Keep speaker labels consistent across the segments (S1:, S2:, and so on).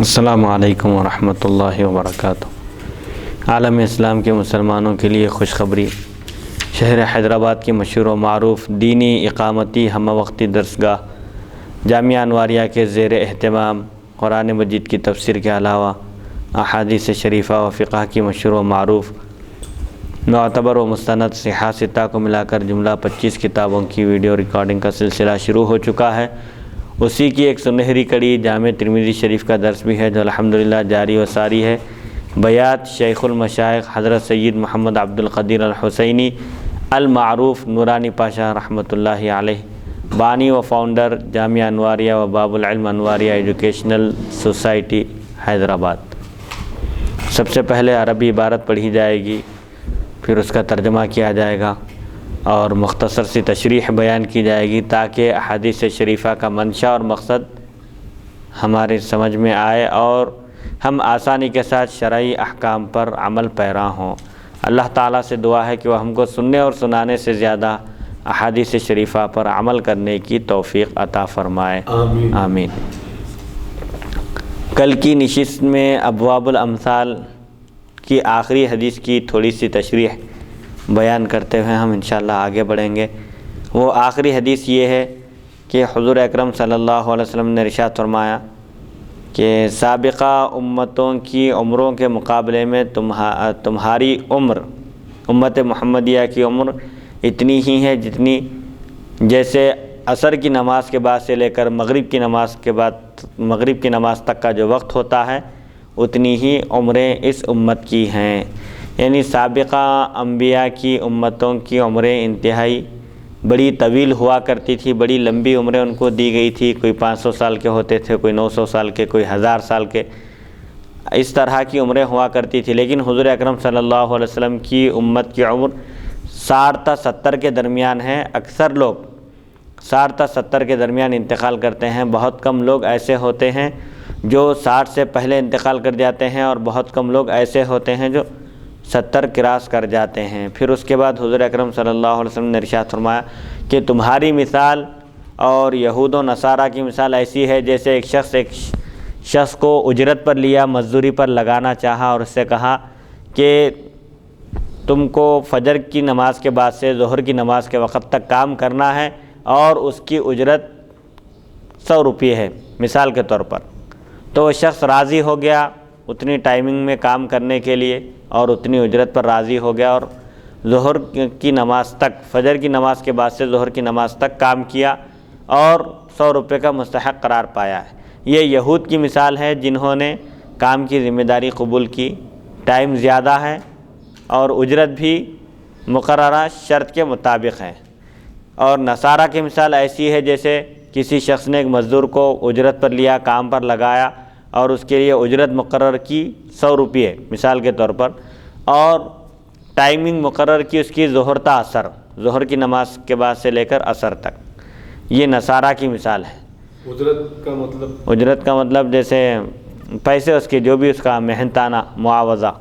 S1: السلام علیکم ورحمۃ اللہ وبرکاتہ۔ عالم اسلام کے مسلمانوں کے لیے خوشخبری، شہر حیدرآباد کی مشہور و معروف دینی اقامتی ہمہ وقتی درسگاہ جامعہ انواریہ کے زیر اہتمام قرآن مجید کی تفسیر کے علاوہ احادیث شریفہ و فقہ کی مشہور و معروف معتبر و مستند صحیحہ ستہ کو ملا کر جملہ 25 کتابوں کی ویڈیو ریکارڈنگ کا سلسلہ شروع ہو چکا ہے۔ اسی کی ایک سنہری کڑی جامع ترمذی شریف کا درس بھی ہے جو الحمدللہ جاری و ساری ہے۔ بیات شیخ المشائخ حضرت سید محمد عبد القدیر الحسینی المعروف نورانی پاشا رحمۃ اللہ علیہ، بانی و فاؤنڈر جامعہ انواریہ و باب العلم انواریہ ایجوکیشنل سوسائٹی حیدرآباد۔ سب سے پہلے عربی عبارت پڑھی جائے گی، پھر اس کا ترجمہ کیا جائے گا اور مختصر سی تشریح بیان کی جائے گی تاکہ احادیث شریفہ کا منشا اور مقصد ہماری سمجھ میں آئے اور ہم آسانی کے ساتھ شرعی احکام پر عمل پیرا ہوں۔ اللہ تعالیٰ سے دعا ہے کہ وہ ہم کو سننے اور سنانے سے زیادہ احادیث شریفہ پر عمل کرنے کی توفیق عطا فرمائے، آمین آمین۔ کل کی نشست میں ابواب الامثال کی آخری حدیث کی تھوڑی سی تشریح بیان کرتے ہوئے ہم انشاءاللہ آگے بڑھیں گے۔ وہ آخری حدیث یہ ہے کہ حضور اکرم صلی اللہ علیہ وسلم نے ارشاد فرمایا کہ سابقہ امتوں کی عمروں کے مقابلے میں تمہاری عمر، امت محمدیہ کی عمر اتنی ہی ہے جتنی جیسے عصر کی نماز کے بعد سے لے کر مغرب کی نماز تک کا جو وقت ہوتا ہے اتنی ہی عمریں اس امت کی ہیں۔ یعنی سابقہ انبیاء کی امتوں کی عمریں انتہائی بڑی طویل ہوا کرتی تھی، بڑی لمبی عمریں ان کو دی گئی تھی، کوئی 500 سال کے ہوتے تھے، کوئی 900 سال کے، کوئی 1000 سال کے، اس طرح کی عمریں ہوا کرتی تھی۔ لیکن حضور اکرم صلی اللہ علیہ وسلم کی امت کی عمر 60 تا 70 کے درمیان ہے۔ اکثر لوگ 60 تا 70 کے درمیان انتقال کرتے ہیں، بہت کم لوگ ایسے ہوتے ہیں جو 60 سے پہلے انتقال کر جاتے ہیں اور بہت کم لوگ ایسے ہوتے ہیں جو 70 کراس کر جاتے ہیں۔ پھر اس کے بعد حضور اکرم صلی اللہ علیہ وسلم نے ارشاد فرمایا کہ تمہاری مثال اور یہود و نصارہ کی مثال ایسی ہے جیسے ایک شخص کو اجرت پر لیا، مزدوری پر لگانا چاہا اور اس سے کہا کہ تم کو فجر کی نماز کے بعد سے ظہر کی نماز کے وقت تک کام کرنا ہے اور اس کی اجرت 100 روپے ہے مثال کے طور پر۔ تو وہ شخص راضی ہو گیا اتنی ٹائمنگ میں کام کرنے کے لیے اور اتنی اجرت پر راضی ہو گیا اور ظہر کی نماز تک، فجر کی نماز کے بعد سے ظہر کی نماز تک کام کیا اور 100 روپے کا مستحق قرار پایا ہے۔ یہ یہود کی مثال ہے جنہوں نے کام کی ذمہ داری قبول کی، ٹائم زیادہ ہے اور اجرت بھی مقررہ شرط کے مطابق ہے۔ اور نصارہ کی مثال ایسی ہے جیسے کسی شخص نے ایک مزدور کو اجرت پر لیا، کام پر لگایا اور اس کے لیے اجرت مقرر کی 100 روپے مثال کے طور پر، اور ٹائمنگ مقرر کی اس کی ظہر تا عصر، ظہر کی نماز کے بعد سے لے کر عصر تک۔ یہ نصارہ کی مثال ہے۔ اجرت کا مطلب جیسے پیسے اس کے جو بھی اس کا محنتانہ معاوضہ،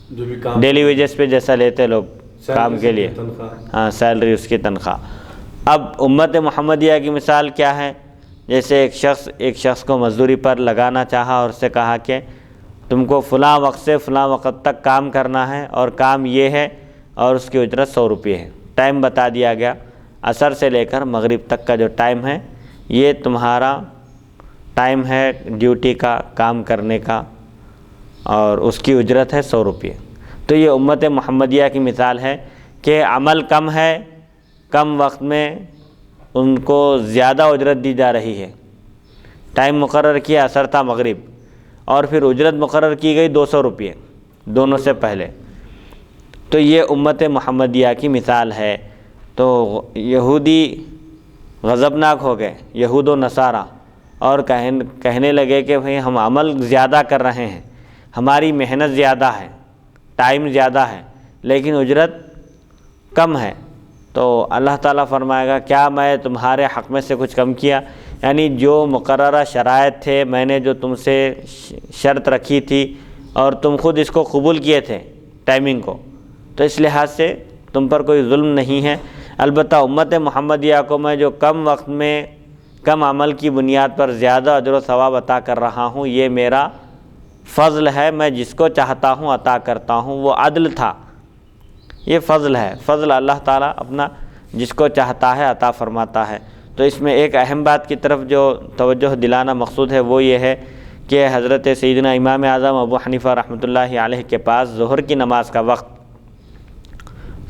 S1: جو بھی ڈیلی ویجز پہ جیسا لیتے لوگ کام کے لیے، ہاں سیلری اس کی تنخواہ۔ اب امت محمدیہ کی مثال کیا ہے؟ جیسے ایک شخص کو مزدوری پر لگانا چاہا اور اس سے کہا کہ تم کو فلاں وقت سے فلاں وقت تک کام کرنا ہے اور کام یہ ہے اور اس کی اجرت 100 روپے ہے۔ ٹائم بتا دیا گیا، عصر سے لے کر مغرب تک کا جو ٹائم ہے یہ تمہارا ٹائم ہے ڈیوٹی کا، کام کرنے کا، اور اس کی اجرت ہے 100 روپے۔ تو یہ امت محمدیہ کی مثال ہے کہ عمل کم ہے، کم وقت میں ان کو زیادہ اجرت دی جا رہی ہے۔ ٹائم مقرر کیا عصر تا مغرب اور پھر اجرت مقرر کی گئی 200 روپے دونوں سے پہلے۔ تو یہ امت محمدیہ کی مثال ہے۔ تو یہودی غضبناک ہو گئے، یہود و نصارہ، اور کہنے لگے کہ بھئی ہم عمل زیادہ کر رہے ہیں، ہماری محنت زیادہ ہے، ٹائم زیادہ ہے، لیکن اجرت کم ہے۔ تو اللہ تعالیٰ فرمائے گا کیا میں تمہارے حق میں سے کچھ کم کیا؟ یعنی جو مقررہ شرائط تھے، میں نے جو تم سے شرط رکھی تھی اور تم خود اس کو قبول کیے تھے ٹائمنگ کو، تو اس لحاظ سے تم پر کوئی ظلم نہیں ہے۔ البتہ امت محمدیہ کو میں جو کم وقت میں کم عمل کی بنیاد پر زیادہ اجر و ثواب عطا کر رہا ہوں، یہ میرا فضل ہے، میں جس کو چاہتا ہوں عطا کرتا ہوں، وہ عدل تھا، یہ فضل ہے، فضل اللہ تعالیٰ اپنا جس کو چاہتا ہے عطا فرماتا ہے۔ تو اس میں ایک اہم بات کی طرف جو توجہ دلانا مقصود ہے وہ یہ ہے کہ حضرت سیدنا امام اعظم ابو حنیفہ رحمۃ اللہ علیہ کے پاس ظہر کی نماز کا وقت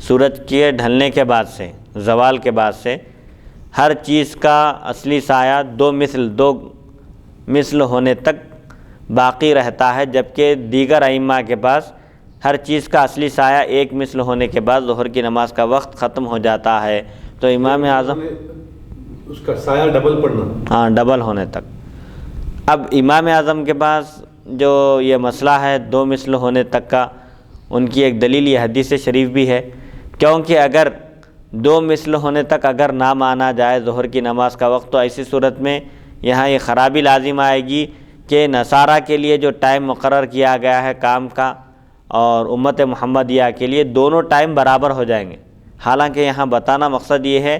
S1: سورج کے ڈھلنے کے بعد سے، زوال کے بعد سے، ہر چیز کا اصلی سایہ دو مثل ہونے تک باقی رہتا ہے، جبکہ دیگر ائمہ کے پاس ہر چیز کا اصلی سایہ ایک مثل ہونے کے بعد ظہر کی نماز کا وقت ختم ہو جاتا ہے۔ تو امام اعظم
S2: اس کا سایہ ڈبل پڑنا،
S1: ہاں ڈبل ہونے تک۔ اب امام اعظم کے پاس جو یہ مسئلہ ہے دو مثل ہونے تک کا، ان کی ایک دلیل یہ حدیث شریف بھی ہے، کیونکہ اگر دو مثل ہونے تک اگر نہ مانا جائے ظہر کی نماز کا وقت، تو ایسی صورت میں یہاں یہ خرابی لازم آئے گی کہ نصارہ کے لیے جو ٹائم مقرر کیا گیا ہے کام کا اور امت محمدیہ کے لیے دونوں ٹائم برابر ہو جائیں گے۔ حالانکہ یہاں بتانا مقصد یہ ہے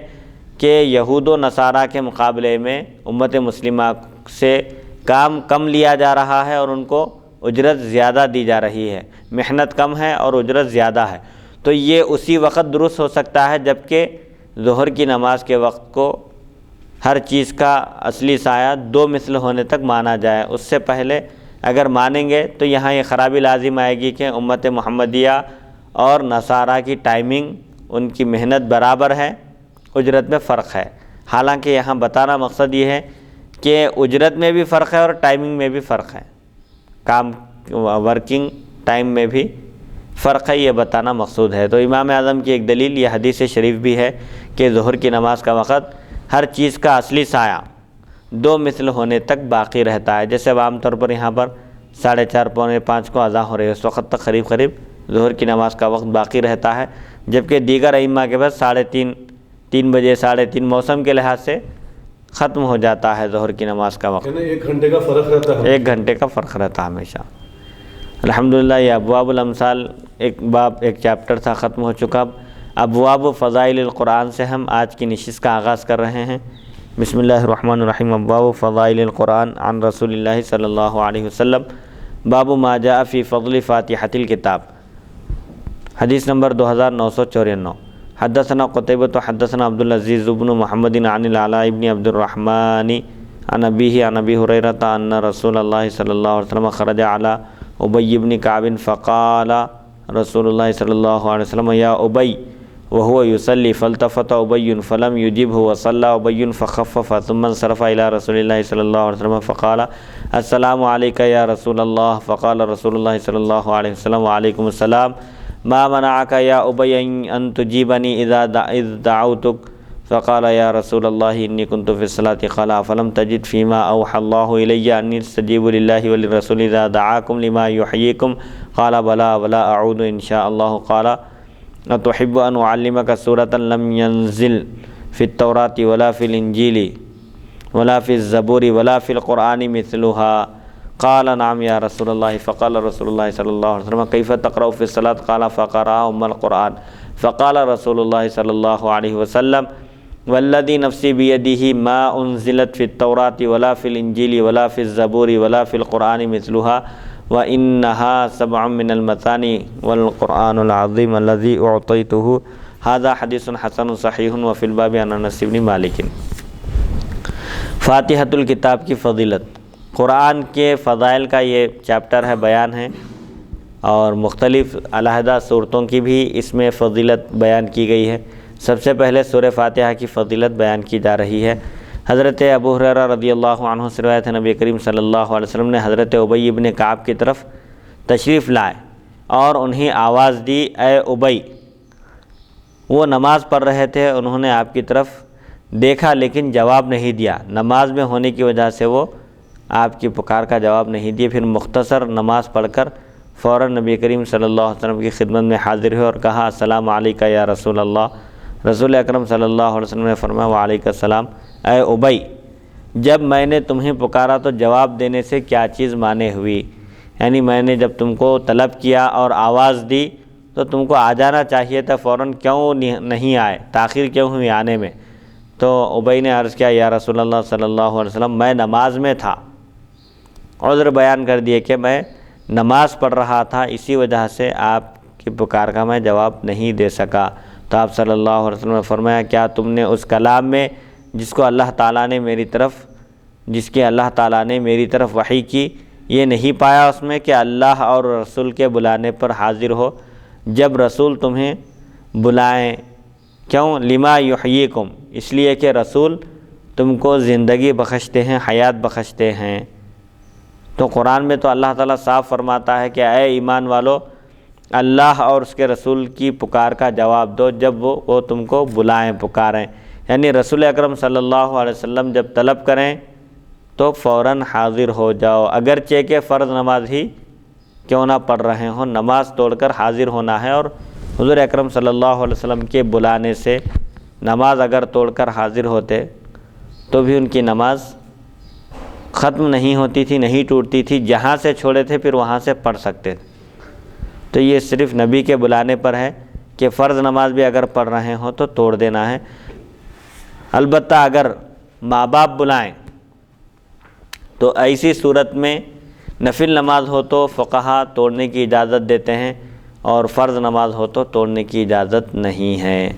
S1: کہ یہود و نصارہ کے مقابلے میں امت مسلمہ سے کام کم لیا جا رہا ہے اور ان کو اجرت زیادہ دی جا رہی ہے، محنت کم ہے اور اجرت زیادہ ہے۔ تو یہ اسی وقت درست ہو سکتا ہے جبکہ ظہر کی نماز کے وقت کو ہر چیز کا اصلی سایہ دو مثل ہونے تک مانا جائے۔ اس سے پہلے اگر مانیں گے تو یہاں یہ خرابی لازم آئے گی کہ امت محمدیہ اور نصارہ کی ٹائمنگ، ان کی محنت برابر ہے، اجرت میں فرق ہے۔ حالانکہ یہاں بتانا مقصد یہ ہے کہ اجرت میں بھی فرق ہے اور ٹائمنگ میں بھی فرق ہے، کام ورکنگ ٹائم میں بھی فرق ہے، یہ بتانا مقصود ہے۔ تو امام اعظم کی ایک دلیل یہ حدیث شریف بھی ہے کہ ظہر کی نماز کا وقت ہر چیز کا اصلی سایہ دو مثل ہونے تک باقی رہتا ہے۔ جیسے اب عام طور پر یہاں پر 4:30 پونے 5 کو اذان ہو رہی ہے، اس وقت تک قریب ظہر کی نماز کا وقت باقی رہتا ہے، جبکہ دیگر ائمہ کے پاس 3:30 3 بجے 3:30 موسم کے لحاظ سے ختم ہو جاتا ہے ظہر کی نماز کا وقت،
S2: 1 گھنٹے کا فرق رہتا ہے،
S1: 1 گھنٹے کا فرق رہتا ہے ہمیشہ۔ الحمدللہ یہ ابواب الامثال ایک چیپٹر تھا، ختم ہو چکا۔ ابواب فضائل القرآن سے ہم آج کی نشست کا آغاز کر رہے ہیں۔ بسم اللہ الرحمن الرحیم۔ ابواب فضائل القرآن عن رسول اللہ صلی اللہ علیہ وسلم، باب ما جاء فی فضل فاتحۃ الکتاب، حدیث نمبر 2994۔ حدثنا قتیبۃ حدثنا عبد العزیز بن محمد عن العلاء بن عبد الرحمن عن ابیہ عن ابی ہریرہ ان رسول اللہ صلی اللہ علیہ وسلم خرج علی ابی بن کعب فقال رسول اللہ صلی اللہ علیہ وسلم یا ابی وهو يصلي فالتفت ابی فلم يجبه وصلى ابی فخفف ثم انصرف الى رسول اللہ صلی اللہ علیہ وسلم فقال السلام علیک یا رسول اللہ، فقال رسول اللہ صلی اللہ علیہ وسلم وعلیکم السلام، ما منعك یا ابی ان تجیبنی اذ دعوتک، فقال یا رسول اللہ انی كنت في الصلاة، قال فلم تجد فيما اوحى الله الي ان استجیبوا للہ وللرسول اذا دعاکم لما يحييكم، قال بلا ولا اعود ان شاء اللہ، قال اتحب ان اعلمك سورة لم ينزل في التوراة ولا في الانجیل ولا في الزبور ولا في القرآن مثلها، قال نعم یا رسول اللہ، فقال رسول اللہ صلی اللہ علیہ وسلم کیف تقرأ في الصلاة، قال فقرأ القرآن، فقال رسول اللہ صلی اللہ علیہ وسلم والذی نفسی بیدہ ما انزلت فی التوراة ولا فی الانجیل ولا فی الزبور ولا فی القرآن مثلها وإنها 7 من المثانی والقرآن العظیم الذی اعطیته، هذا حدیث حسن صحیح وفی الباب عن انس بن مالک۔ فاتحۃ الکتاب کی فضیلت، قرآن کے فضائل کا یہ چیپٹر ہے، بیان ہے، اور مختلف علیحدہ صورتوں کی بھی اس میں فضیلت بیان کی گئی ہے۔ سب سے پہلے سورہ فاتحہ کی فضیلت بیان کی جا رہی ہے۔ حضرت ابو ہریرہ رضی اللہ عنہ سے روایت ہے، نبی کریم صلی اللہ علیہ وسلم نے حضرت ابی بن کعب کی طرف تشریف لائے اور انہیں آواز دی، اے ابی۔ وہ نماز پڑھ رہے تھے، انہوں نے آپ کی طرف دیکھا لیکن جواب نہیں دیا، نماز میں ہونے کی وجہ سے وہ آپ کی پکار کا جواب نہیں دیے۔ پھر مختصر نماز پڑھ کر فوراً نبی کریم صلی اللہ علیہ وسلم کی خدمت میں حاضر ہوئے اور کہا السلام علیک یا رسول اللہ۔ رسول اکرم صلی اللہ علیہ وسلم نے فرمایا وعلیک السلام، اے ابی، جب میں نے تمہیں پکارا تو جواب دینے سے کیا چیز مانے ہوئی، یعنی میں نے جب تم کو طلب کیا اور آواز دی تو تم کو آ جانا چاہیے تھا، فوراً کیوں نہیں آئے، تاخیر کیوں ہوئی آنے میں؟ تو ابی نے عرض کیا یا رسول اللہ صلی اللہ علیہ وسلم، میں نماز میں تھا، عذر بیان کر دیے کہ میں نماز پڑھ رہا تھا، اسی وجہ سے آپ کی پکار کا میں جواب نہیں دے سکا۔ تو آپ صلی اللہ علیہ وسلم نے فرمایا کیا تم نے اس کلام میں جس کی اللہ تعالیٰ نے میری طرف وحی کی، یہ نہیں پایا اس میں کہ اللہ اور رسول کے بلانے پر حاضر ہو جب رسول تمہیں بلائیں؟ کیوں؟ لما یحییکم، اس لیے کہ رسول تم کو زندگی بخشتے ہیں، حیات بخشتے ہیں۔ تو قرآن میں تو اللہ تعالیٰ صاف فرماتا ہے کہ اے ایمان والو، اللہ اور اس کے رسول کی پکار کا جواب دو جب وہ تم کو بلائیں، پکاریں، یعنی رسول اکرم صلی اللہ علیہ وسلم جب طلب کریں تو فوراً حاضر ہو جاؤ، اگرچہ کہ فرض نماز ہی کیوں نہ پڑھ رہے ہوں، نماز توڑ کر حاضر ہونا ہے۔ اور حضور اکرم صلی اللہ علیہ وسلم کے بلانے سے نماز اگر توڑ کر حاضر ہوتے تو بھی ان کی نماز ختم نہیں ہوتی تھی، نہیں ٹوٹتی تھی، جہاں سے چھوڑے تھے پھر وہاں سے پڑھ سکتے تھے۔ تو یہ صرف نبی کے بلانے پر ہے کہ فرض نماز بھی اگر پڑھ رہے ہوں تو توڑ دینا ہے۔ البتہ اگر ماں باپ بلائیں تو ایسی صورت میں نفل نماز ہو تو فقہا توڑنے کی اجازت دیتے ہیں، اور فرض نماز ہو تو توڑنے کی اجازت نہیں ہے۔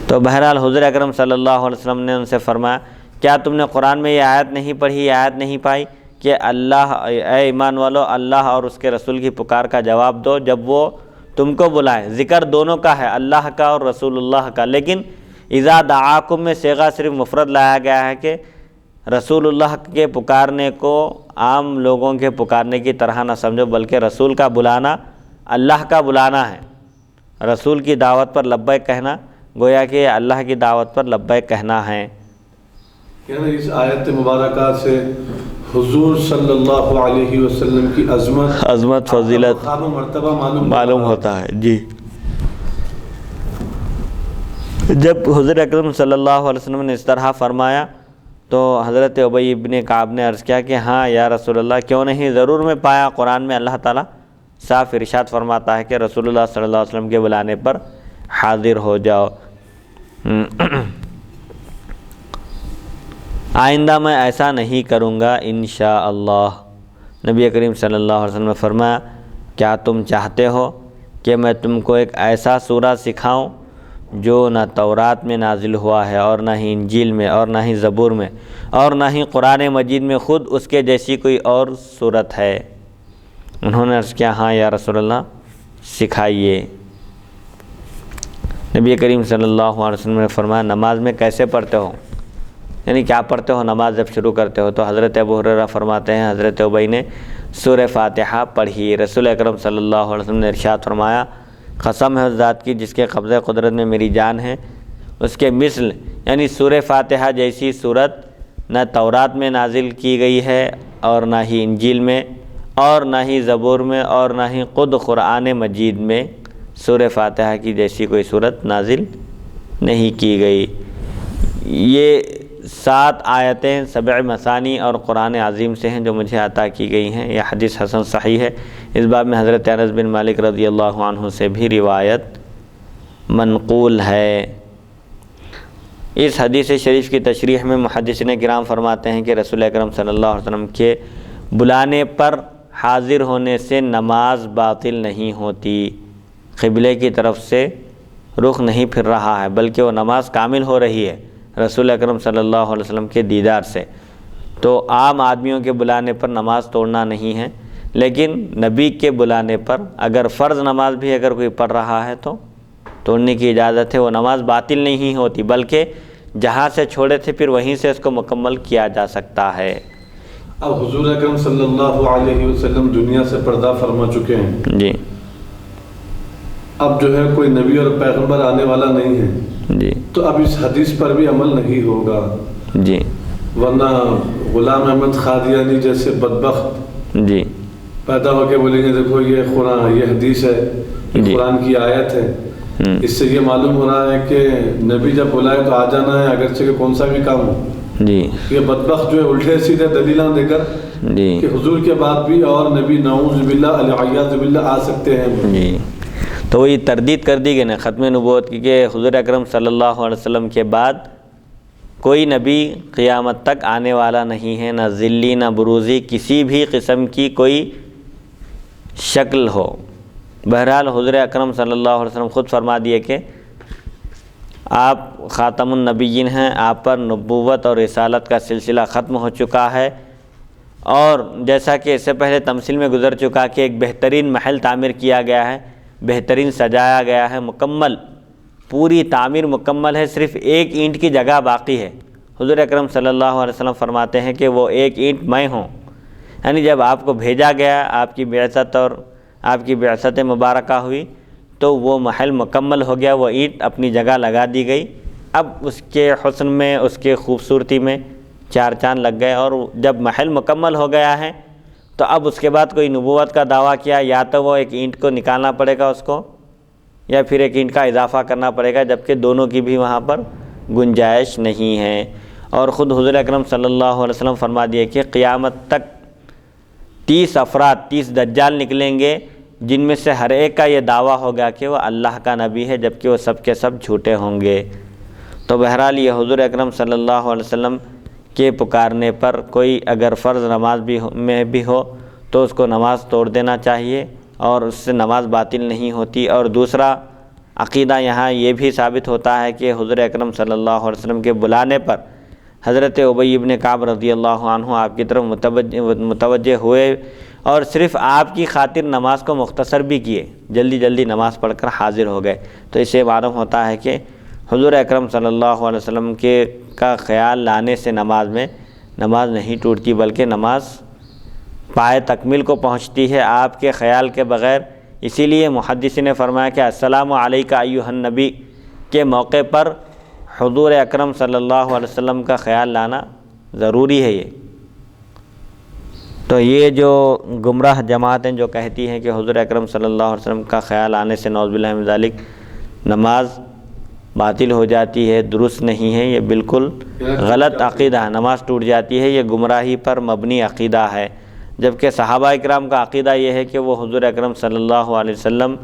S1: تو بہرحال حضور اکرم صلی اللہ علیہ وسلم نے ان سے فرمایا کیا تم نے قرآن میں یہ آیت نہیں پڑھی، یہ آیت نہیں پائی کہ اے ایمان والو، اللہ اور اس کے رسول کی پکار کا جواب دو جب وہ تم کو بلائیں۔ ذکر دونوں کا ہے، اللہ کا اور رسول اللہ کا، لیکن اذا دعاکم میں صیغہ صرف مفرد لایا گیا ہے کہ رسول اللہ کے پکارنے کو عام لوگوں کے پکارنے کی طرح نہ سمجھو، بلکہ رسول کا بلانا اللہ کا بلانا ہے۔ رسول کی دعوت پر لبیک کہنا گویا کہ اللہ کی دعوت پر لبیک کہنا ہے۔
S2: یعنی اس آیت مبارکہ سے حضور صلی اللہ علیہ وسلم کی عظمت
S1: فضیلت
S2: مقام و مرتبہ
S1: معلوم ہوتا ہے۔ جی، جب حضور اکرم صلی اللہ علیہ وسلم نے اس طرح فرمایا تو حضرت ابی ابن کعب نے عرض کیا کہ ہاں یا رسول اللہ، کیوں نہیں، ضرور میں پایا قرآن میں اللہ تعالیٰ صاف ارشاد فرماتا ہے کہ رسول اللہ صلی اللہ علیہ وسلم کے بلانے پر حاضر ہو جاؤ۔ آئندہ میں ایسا نہیں کروں گا انشاءاللہ۔ نبی کریم صلی اللہ علیہ وسلم نے فرمایا کیا تم چاہتے ہو کہ میں تم کو ایک ایسا سورہ سکھاؤں جو نہ تورات میں نازل ہوا ہے، اور نہ ہی انجیل میں، اور نہ ہی زبور میں، اور نہ ہی قرآن مجید میں خود اس کے جیسی کوئی اور صورت ہے؟ انہوں نے عرض کیا ہاں یا رسول اللہ، سکھائیے۔ نبی کریم صلی اللہ علیہ وسلم نے فرمایا نماز میں کیسے پڑھتے ہو، یعنی کیا پڑھتے ہو نماز جب شروع کرتے ہو؟ تو حضرت ابو ہریرہ فرماتے ہیں حضرت ابی نے سورہ فاتحہ پڑھی۔ رسول اکرم صلی اللہ علیہ وسلم نے ارشاد فرمایا قسم ہے اس ذات کی جس کے قبضہ قدرت میں میری جان ہے، اس کے مثل یعنی سورہ فاتحہ جیسی صورت نہ تورات میں نازل کی گئی ہے، اور نہ ہی انجیل میں، اور نہ ہی زبور میں، اور نہ ہی خود قرآن مجید میں سورہ فاتحہ کی جیسی کوئی صورت نازل نہیں کی گئی۔ یہ 7 آیتیں 7 مثانی اور قرآن عظیم سے ہیں جو مجھے عطا کی گئی ہیں۔ یہ حدیث حسن صحیح ہے۔ اس باب میں حضرت انس بن مالک رضی اللہ عنہ سے بھی روایت منقول ہے۔ اس حدیث شریف کی تشریح میں محدثین کرام فرماتے ہیں کہ رسول اکرم صلی اللہ علیہ وسلم کے بلانے پر حاضر ہونے سے نماز باطل نہیں ہوتی، قبلے کی طرف سے رخ نہیں پھر رہا ہے، بلکہ وہ نماز کامل ہو رہی ہے رسول اکرم صلی اللہ علیہ وسلم کے دیدار سے۔ تو عام آدمیوں کے بلانے پر نماز توڑنا نہیں ہے، لیکن نبی کے بلانے پر اگر فرض نماز بھی اگر کوئی پڑھ رہا ہے تو توڑنے کی اجازت ہے، وہ نماز باطل نہیں ہوتی، بلکہ جہاں سے چھوڑے تھے پھر وہیں سے اس کو مکمل کیا جا سکتا ہے۔
S2: اب حضور اکرم صلی اللہ علیہ وسلم دنیا سے پردہ فرما چکے ہیں،
S1: جی،
S2: اب جو ہے کوئی نبی اور پیغمبر آنے والا نہیں ہے،
S1: جی،
S2: تو اب اس حدیث پر بھی عمل نہیں ہوگا،
S1: جی،
S2: ورنہ غلام احمد قادیانی جیسے بدبخت
S1: جی،
S2: پیدا ہو کے بولیں گے دیکھو یہ قرآن، یہ حدیث ہے، یہ قرآن کی آیت ہے، اس سے یہ معلوم ہو رہا ہے کہ نبی جب بلائے تو آ جانا ہے، اگرچہ کہ کون سا بھی کام ہو۔
S1: جی،
S2: یہ بدبخت جو ہے الٹے سیدھے دلیلاں دے کر
S1: جی،
S2: کہ حضور کے بعد بھی اور نبی نعوذ باللہ العیاذ باللہ آ سکتے ہیں۔
S1: جی، تو وہی تردید کر دی گئی نا ختم نبوت کی کہ حضور اکرم صلی اللہ علیہ وسلم کے بعد کوئی نبی قیامت تک آنے والا نہیں ہے، نہ ذلی نہ بروزی، کسی بھی قسم کی کوئی شکل ہو۔ بہرحال حضور اکرم صلی اللہ علیہ وسلم خود فرما دیے کہ آپ خاتم النبیین ہیں، آپ پر نبوت اور رسالت کا سلسلہ ختم ہو چکا ہے، اور جیسا کہ اس سے پہلے تمثیل میں گزر چکا کہ ایک بہترین محل تعمیر کیا گیا ہے، بہترین سجایا گیا ہے، مکمل پوری تعمیر مکمل ہے، صرف ایک اینٹ کی جگہ باقی ہے۔ حضور اکرم صلی اللہ علیہ وسلم فرماتے ہیں کہ وہ ایک اینٹ میں ہوں، یعنی جب آپ کو بھیجا گیا، آپ کی بعثت اور آپ کی بعثت مبارکہ ہوئی تو وہ محل مکمل ہو گیا، وہ اینٹ اپنی جگہ لگا دی گئی۔ اب اس کے حسن میں، اس کے خوبصورتی میں چار چاند لگ گئے، اور جب محل مکمل ہو گیا ہے تو اب اس کے بعد کوئی نبوت کا دعویٰ کیا، یا تو وہ ایک اینٹ کو نکالنا پڑے گا اس کو، یا پھر ایک اینٹ کا اضافہ کرنا پڑے گا، جبکہ دونوں کی بھی وہاں پر گنجائش نہیں ہے۔ اور خود حضور اکرم صلی اللہ علیہ وسلم فرما دیے کہ قیامت تک 30 افراد، 30 دجال نکلیں گے، جن میں سے ہر ایک کا یہ دعویٰ ہوگا کہ وہ اللہ کا نبی ہے، جبکہ وہ سب کے سب جھوٹے ہوں گے۔ تو بہرحال یہ حضور اکرم صلی اللہ علیہ وسلم کے پکارنے پر کوئی اگر فرض نماز میں بھی ہو تو اس کو نماز توڑ دینا چاہیے، اور اس سے نماز باطل نہیں ہوتی۔ اور دوسرا عقیدہ یہاں یہ بھی ثابت ہوتا ہے کہ حضور اکرم صلی اللہ علیہ وسلم کے بلانے پر حضرت ابی بن کعب رضی اللہ عنہ آپ کی طرف متوجہ ہوئے، اور صرف آپ کی خاطر نماز کو مختصر بھی کیے، جلدی جلدی نماز پڑھ کر حاضر ہو گئے۔ تو اس سے معلوم ہوتا ہے کہ حضور اکرم صلی اللہ علیہ وسلم کا خیال لانے سے نماز نہیں ٹوٹتی، بلکہ نماز پائے تکمیل کو پہنچتی ہے آپ کے خیال کے بغیر۔ اسی لیے محدثین نے فرمایا کہ السلام علیک ایھا النبی کے موقع پر حضور اکرم صلی اللہ علیہ وسلم کا خیال لانا ضروری ہے۔ تو یہ جو گمراہ جماعتیں جو کہتی ہیں کہ حضور اکرم صلی اللہ علیہ وسلم کا خیال آنے سے نعوذ باللہ من ذالک نماز باطل ہو جاتی ہے، درست نہیں ہے، یہ بالکل غلط عقیدہ ہے، نماز ٹوٹ جاتی ہے، یہ گمراہی پر مبنی عقیدہ ہے۔ جبکہ صحابہ اکرام کا عقیدہ یہ ہے کہ وہ حضور اکرم صلی اللہ علیہ وسلم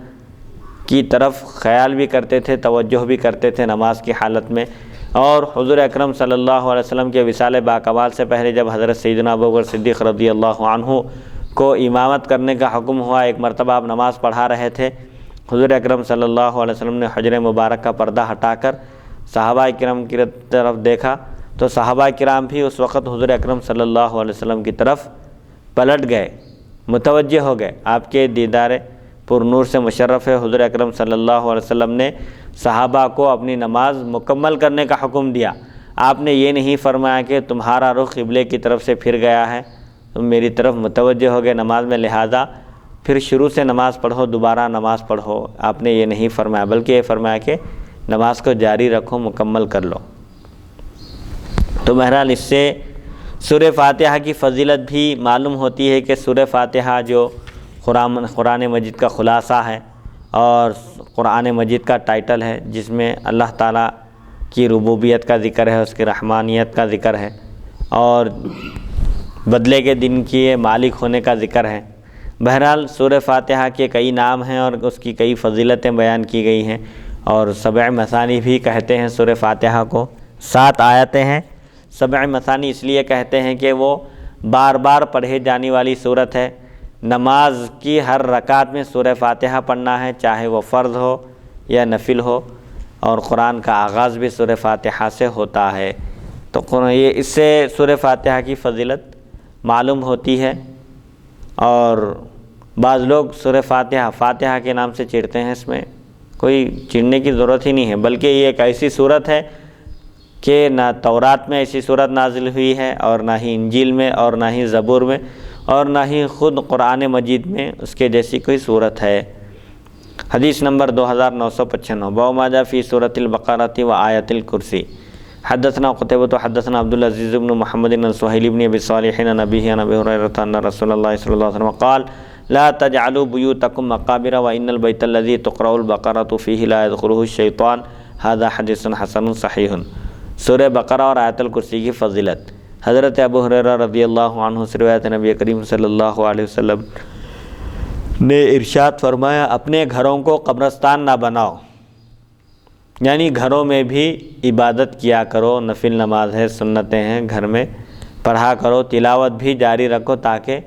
S1: کی طرف خیال بھی کرتے تھے، توجہ بھی کرتے تھے نماز کی حالت میں۔ اور حضور اکرم صلی اللہ علیہ وسلم کے وصال باکمال سے پہلے جب حضرت سیدنا ابوبکر صدیق رضی اللہ عنہ کو امامت کرنے کا حکم ہوا، ایک مرتبہ آپ نماز پڑھا رہے تھے، حضور اکرم صلی اللہ علیہ وسلم نے حجر مبارک کا پردہ ہٹا کر صحابہ کرام کی طرف دیکھا، تو صحابہ کرام بھی اس وقت حضور اکرم صلی اللہ علیہ وسلم کی طرف پلٹ گئے، متوجہ ہو گئے۔ آپ کے دیدار پر نور سے مشرف ہے حضور اکرم صلی اللہ علیہ وسلم نے صحابہ کو اپنی نماز مکمل کرنے کا حکم دیا۔ آپ نے یہ نہیں فرمایا کہ تمہارا رخ قبلے کی طرف سے پھر گیا ہے، تم میری طرف متوجہ ہو گئے نماز میں، لہذا پھر شروع سے نماز پڑھو، دوبارہ نماز پڑھو۔ آپ نے یہ نہیں فرمایا، بلکہ یہ فرمایا کہ نماز کو جاری رکھو، مکمل کر لو۔ تو بہرحال اس سے سورہ فاتحہ کی فضیلت بھی معلوم ہوتی ہے کہ سورہ فاتحہ جو قرآن مجید کا خلاصہ ہے اور قرآن مجید کا ٹائٹل ہے، جس میں اللہ تعالیٰ کی ربوبیت کا ذکر ہے، اس کی رحمانیت کا ذکر ہے، اور بدلے کے دن کی مالک ہونے کا ذکر ہے۔ بہرحال سورہ فاتحہ کے کئی نام ہیں اور اس کی کئی فضیلتیں بیان کی گئی ہیں، اور 7 مثانی بھی کہتے ہیں سورہ فاتحہ کو۔ 7 آیتیں ہیں، 7 مثانی اس لیے کہتے ہیں کہ وہ بار بار پڑھے جانے والی صورت ہے۔ نماز کی ہر رکعت میں سورہ فاتحہ پڑھنا ہے، چاہے وہ فرض ہو یا نفل ہو، اور قرآن کا آغاز بھی سورہ فاتحہ سے ہوتا ہے۔ تو یہ اس سے سورہ فاتحہ کی فضیلت معلوم ہوتی ہے، اور بعض لوگ سورہ فاتحہ کے نام سے چڑھتے ہیں۔ اس میں کوئی چڑھنے کی ضرورت ہی نہیں ہے، بلکہ یہ ایک ایسی صورت ہے کہ نہ تورات میں ایسی صورت نازل ہوئی ہے، اور نہ ہی انجیل میں، اور نہ ہی زبور میں، اور نہ ہی خود قرآن مجید میں اس کے جیسی کوئی صورت ہے۔ حدیث نمبر 2995، باب ما جاء فی سورۃ البقرۃ و آیۃ الکرسی۔ حدثنا قتیبہ حدثنا عبد العزیز بن محمد بن سہیل بن ابی صالح عن ابیہ عن ابی ہریرہ ان رسول اللہ صلی اللہ علیہ وسلم قال لا تجعلوا بیوتکم مقابر وان البیت الذی تقرأ البقرۃ فیہ لا يدخلہ الشیطان، ھذا حدیث حسن صحیح۔ سورہ بقرہ اور آیت الکرسی کی فضیلت۔ حضرت ابو ہریرہ رضی اللہ عنہ سے روایت ہے، نبی کریم صلی اللہ علیہ وسلم نے ارشاد فرمایا، اپنے گھروں کو قبرستان نہ بناؤ، یعنی گھروں میں بھی عبادت کیا کرو، نفل نماز ہے، سنتیں ہیں، گھر میں پڑھا کرو، تلاوت بھی جاری رکھو تاکہ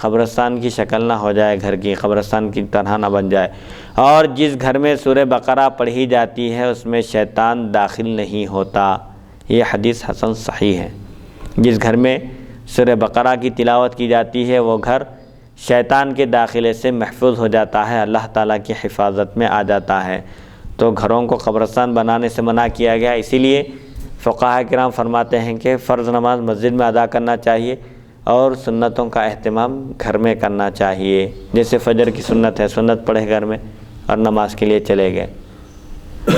S1: قبرستان کی شکل نہ ہو جائے، گھر کی قبرستان کی طرح نہ بن جائے۔ اور جس گھر میں سورہ بقرہ پڑھی جاتی ہے اس میں شیطان داخل نہیں ہوتا، یہ حدیث حسن صحیح ہے۔ جس گھر میں سورہ بقرہ کی تلاوت کی جاتی ہے وہ گھر شیطان کے داخلے سے محفوظ ہو جاتا ہے، اللہ تعالیٰ کی حفاظت میں آ جاتا ہے۔ تو گھروں کو قبرستان بنانے سے منع کیا گیا، اسی لیے فقہاء کرام فرماتے ہیں کہ فرض نماز مسجد میں ادا کرنا چاہیے اور سنتوں کا اہتمام گھر میں کرنا چاہیے۔ جیسے فجر کی سنت ہے، سنت پڑھے گھر میں اور نماز کے لیے چلے گئے۔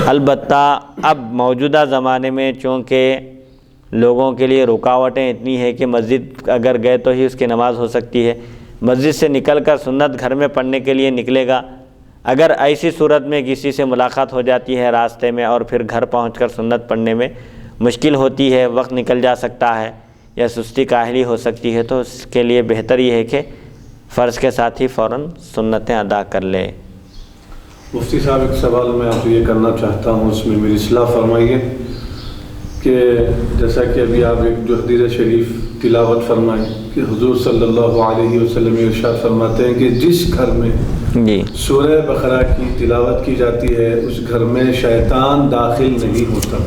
S1: البتہ اب موجودہ زمانے میں چونکہ لوگوں کے لیے رکاوٹیں اتنی ہیں کہ مسجد اگر گئے تو ہی اس کی نماز ہو سکتی ہے، مسجد سے نکل کر سنت گھر میں پڑھنے کے لیے نکلے گا، اگر ایسی صورت میں کسی سے ملاقات ہو جاتی ہے راستے میں اور پھر گھر پہنچ کر سنت پڑھنے میں مشکل ہوتی ہے، وقت نکل جا سکتا ہے یا سستی کاہلی ہو سکتی ہے، تو اس کے لیے بہتر یہ ہے کہ فرض کے ساتھ ہی فوراً سنتیں ادا کر لے۔
S2: مفتی صاحب ایک سوال میں آپ سے یہ کرنا چاہتا ہوں، اس میں میری اصلاح فرمائیے کہ جیسا کہ ابھی آپ ایک جو حدیث شریف تلاوت فرمائیں کہ حضور صلی اللہ علیہ وسلم ارشاد فرماتے ہیں کہ جس گھر میں سورہ بقرہ کی تلاوت کی جاتی ہے اس گھر میں شیطان داخل نہیں ہوتا،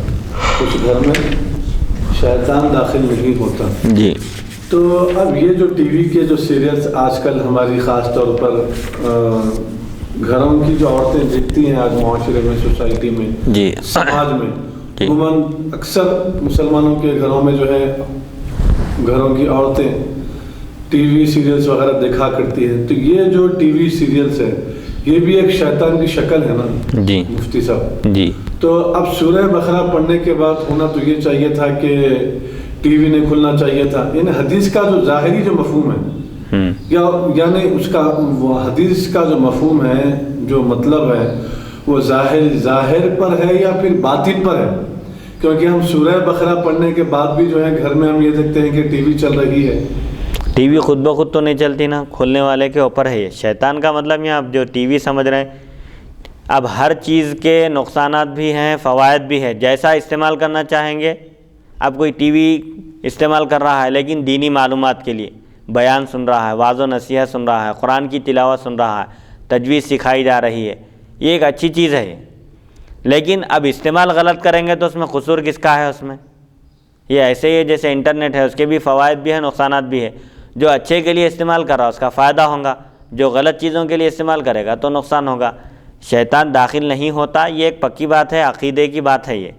S2: اس گھر میں شیطان داخل نہیں ہوتا۔
S1: جی
S2: تو اب یہ جو ٹی وی کے جو سیریلز آج کل ہماری خاص طور پر گھروں کی جو عورتیں دیکھتی ہیں آج معاشرے میں، سوسائٹی میں،
S1: جی
S2: سماج میں، عموماً اکثر مسلمانوں کے گھروں میں جو ہے گھروں کی عورتیں ٹی وی سیریلز وغیرہ دیکھا کرتی ہیں، تو یہ جو ٹی وی سیریلز ہے یہ بھی ایک شیطان کی شکل ہے نا
S1: جی
S2: مفتی صاحب؟ جی۔ تو اب سورہ بقرہ پڑھنے کے بعد ہونا تو یہ چاہیے تھا کہ ٹی وی نہیں کھلنا چاہیے تھا، یعنی حدیث کا جو ظاہری جو مفہوم ہے یعنی اس کا وہ حدیث کا جو مفہوم ہے، جو مطلب ہے، وہ ظاہر پر ہے یا پھر باطن پر ہے؟ کیونکہ ہم سورہ بقرہ پڑھنے کے بعد بھی جو ہے گھر میں ہم یہ دیکھتے ہیں کہ ٹی وی چل رہی ہے۔
S1: ٹی وی خود بخود تو نہیں چلتی نا، کھولنے والے کے اوپر ہے یہ۔ شیطان کا مطلب یہ آپ جو ٹی وی سمجھ رہے ہیں، اب ہر چیز کے نقصانات بھی ہیں، فوائد بھی ہیں، جیسا استعمال کرنا چاہیں گے۔ اب کوئی ٹی وی استعمال کر رہا ہے لیکن دینی معلومات کے لیے بیان سن رہا ہے، واعظ و نصیحت سن رہا ہے، قرآن کی تلاوت سن رہا ہے، تجوید سکھائی جا رہی ہے، یہ ایک اچھی چیز ہے۔ لیکن اب استعمال غلط کریں گے تو اس میں قصور کس کا ہے؟ اس میں یہ ایسے ہی ہے جیسے انٹرنیٹ ہے، اس کے بھی فوائد بھی ہیں، نقصانات بھی ہیں۔ جو اچھے کے لیے استعمال کر رہا اس کا فائدہ ہوگا، جو غلط چیزوں کے لیے استعمال کرے گا تو نقصان ہوگا۔ شیطان داخل نہیں ہوتا، یہ ایک پکی بات ہے، عقیدے کی بات ہے یہ۔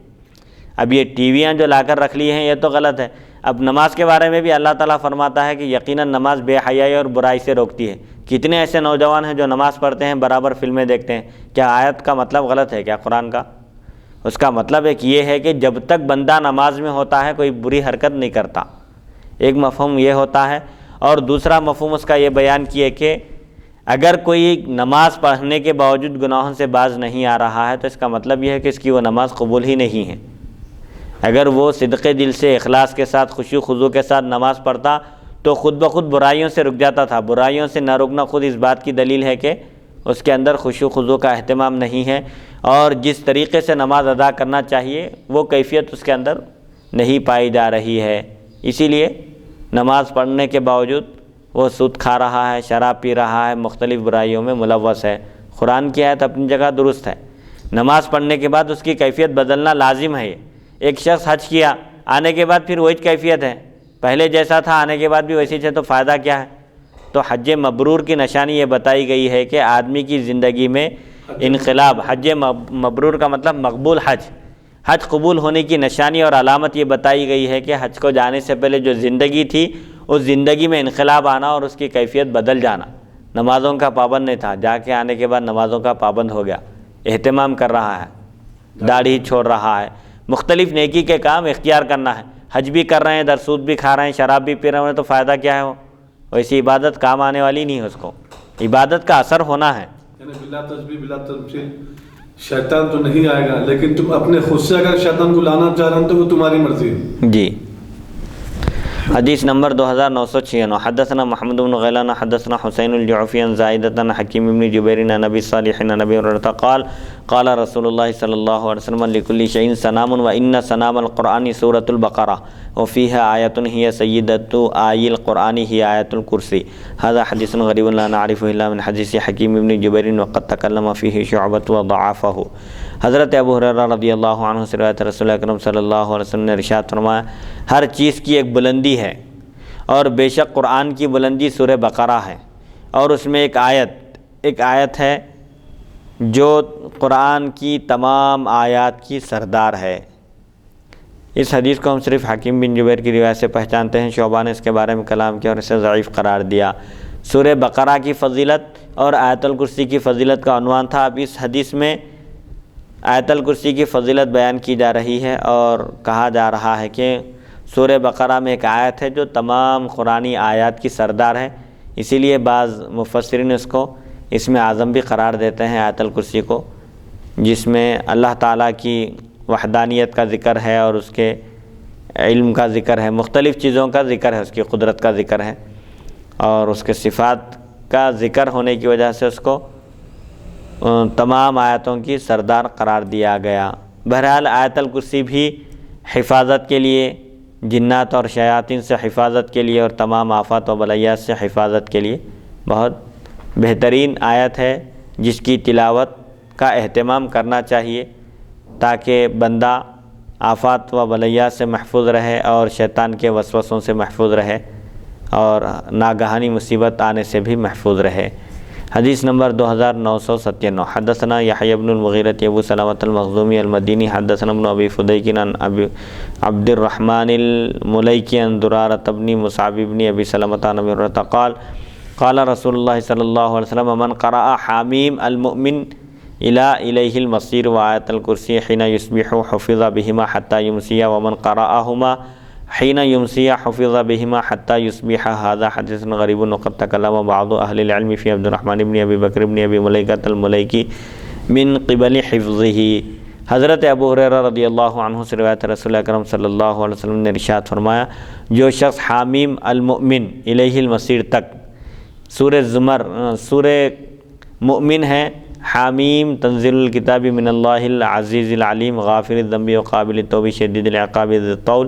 S1: اب یہ ٹی ویاں جو لا کر رکھ لی ہیں یہ تو غلط ہے۔ اب نماز کے بارے میں بھی اللہ تعالیٰ فرماتا ہے کہ یقیناً نماز بے حیائی اور برائی سے روکتی ہے۔ کتنے ایسے نوجوان ہیں جو نماز پڑھتے ہیں برابر فلمیں دیکھتے ہیں؟ کیا آیت کا مطلب غلط ہے کیا قرآن کا؟ اس کا مطلب ایک یہ ہے کہ جب تک بندہ نماز میں ہوتا ہے کوئی بری حرکت نہیں کرتا، ایک مفہوم یہ ہوتا ہے۔ اور دوسرا مفہوم اس کا یہ بیان کیے کہ اگر کوئی نماز پڑھنے کے باوجود گناہوں سے باز نہیں آ رہا ہے تو اس کا مطلب یہ ہے کہ اس کی وہ نماز قبول ہی نہیں ہے۔ اگر وہ صدق دل سے، اخلاص کے ساتھ، خشوع و خضوع کے ساتھ نماز پڑھتا تو خود بخود برائیوں سے رک جاتا تھا۔ برائیوں سے نہ رکنا خود اس بات کی دلیل ہے کہ اس کے اندر خشوع و خضوع کا اہتمام نہیں ہے، اور جس طریقے سے نماز ادا کرنا چاہیے وہ کیفیت اس کے اندر نہیں پائی جا رہی ہے۔ اسی لیے نماز پڑھنے کے باوجود وہ سود کھا رہا ہے، شراب پی رہا ہے، مختلف برائیوں میں ملوث ہے۔ قرآن کی آیت اپنی جگہ درست ہے، نماز پڑھنے کے بعد اس کی کیفیت بدلنا لازم ہے۔ ایک شخص حج کیا، آنے کے بعد پھر وہی کیفیت ہے، پہلے جیسا تھا آنے کے بعد بھی ویسی ہے، تو فائدہ کیا ہے؟ تو حج مبرور کی نشانی یہ بتائی گئی ہے کہ آدمی کی زندگی میں انقلاب، حج مبرور کا مطلب مقبول حج قبول ہونے کی نشانی اور علامت یہ بتائی گئی ہے کہ حج کو جانے سے پہلے جو زندگی تھی اس زندگی میں انقلاب آنا اور اس کی کیفیت بدل جانا۔ نمازوں کا پابند نہیں تھا، جا کے آنے کے بعد نمازوں کا پابند ہو گیا، اہتمام کر رہا ہے، داڑھی چھوڑ رہا ہے، مختلف نیکی کے کام اختیار کرنا ہے۔ حج بھی کر رہے ہیں، در سود بھی کھا رہے ہیں، شراب بھی پی رہے ہیں، تو فائدہ کیا ہے؟ وہ ویسی عبادت کام آنے والی نہیں ہے، اس کو عبادت کا اثر ہونا ہے۔
S2: بلا تسبیح بلا تمثیل شیطان تو نہیں آئے گا، لیکن تم اپنے خود سے اگر شیطان کو لانا چاہ رہے ہیں تو وہ تمہاری مرضی ہے۔
S1: جی حدیث نمبر 2996 حدثنا محمد بن غیلان حدثنا حسین الجعفی عن زائدۃ عن حکیم بن جبیر عن ابی صالح عن ابی ہریرہ قال قال رسول اللہ صلی اللہ علیہ وسلم لکل شیء سنام وان سنام القرآن سورۃ البقرہ وفیہا آیۃ ہی سیدۃ آی القرآن ہی آیۃ الکرسی ھذا حدیث غریب لا نعرفہ الا من حدیث حکیم بن جبیر وقد تکلم فیہ شعبۃ وضعفہ۔ حضرت ابو ہریرہ رضی اللہ عنہ سے روایت رسول اکرم صلی اللہ علیہ وسلم نے ارشاد فرمایا ہر چیز کی ایک بلندی ہے اور بے شک قرآن کی بلندی سورہ بقرہ ہے، اور اس میں ایک آیت ہے جو قرآن کی تمام آیات کی سردار ہے۔ اس حدیث کو ہم صرف حکیم بن جبیر کی روایت سے پہچانتے ہیں، شعبہ نے اس کے بارے میں کلام کیا اور اسے ضعیف قرار دیا۔ سورہ بقرہ کی فضیلت اور آیت الکرسی کی فضیلت کا عنوان تھا۔ اب اس حدیث میں آیت الکرسی کی فضیلت بیان کی جا رہی ہے اور کہا جا رہا ہے کہ سورہ بقرہ میں ایک آیت ہے جو تمام قرآنی آیات کی سردار ہے، اسی لیے بعض مفسرین اس کو اسم اعظم بھی قرار دیتے ہیں آیت الکرسی کو، جس میں اللہ تعالیٰ کی وحدانیت کا ذکر ہے اور اس کے علم کا ذکر ہے، مختلف چیزوں کا ذکر ہے، اس کی قدرت کا ذکر ہے اور اس کے صفات کا ذکر ہونے کی وجہ سے اس کو تمام آیتوں کی سردار قرار دیا گیا۔ بہرحال آیت الکرسی بھی حفاظت کے لیے، جنات اور شیاطین سے حفاظت کے لیے اور تمام آفات و بلیات سے حفاظت کے لیے بہت بہترین آیت ہے، جس کی تلاوت کا اہتمام کرنا چاہیے تاکہ بندہ آفات و بلیات سے محفوظ رہے اور شیطان کے وسوسوں سے محفوظ رہے اور ناگہانی مصیبت آنے سے بھی محفوظ رہے۔ حدیث نمبر 2997 حدثنا یحیی بن المغیرہ ابو سلمۃ المخزومی المدینی حدثنا ابن ابی فدیک عن ابی عبد الرحمن الملیکی عن درارۃ بن مصعب بن ابی سلمۃ عن ابی ہریرہ قال قال رسول اللہ صلی اللہ علیہ وسلم من قرأ حامیم المؤمن الیہ المصیر وآیت الکرسی حین یصبح حفظ بہما حتی یمسی ومن قرأہما حین یمسی حفظ بہما حتی یصبح ھذا حدیث غریب وقد تکلم بعض اہل العلم فی عبد الرحمن بن ابی بکر بن ابی ملیکۃ الملیکی من قبل حفظہ۔ حضرت ابو ہریرہ رضی اللہ عنہ سے روایت رسول اکرم صلی اللہ علیہ وسلم نے ارشاد فرمایا جو شخص حامیم المؤمن الیہ المصیر تک، سورہ زمر سورہ مؤمن ہے، حامیم تنزیل الکتاب من اللہ العزیز العلیم غافر الذنب وقابل التوب شدید العقاب ذی الطول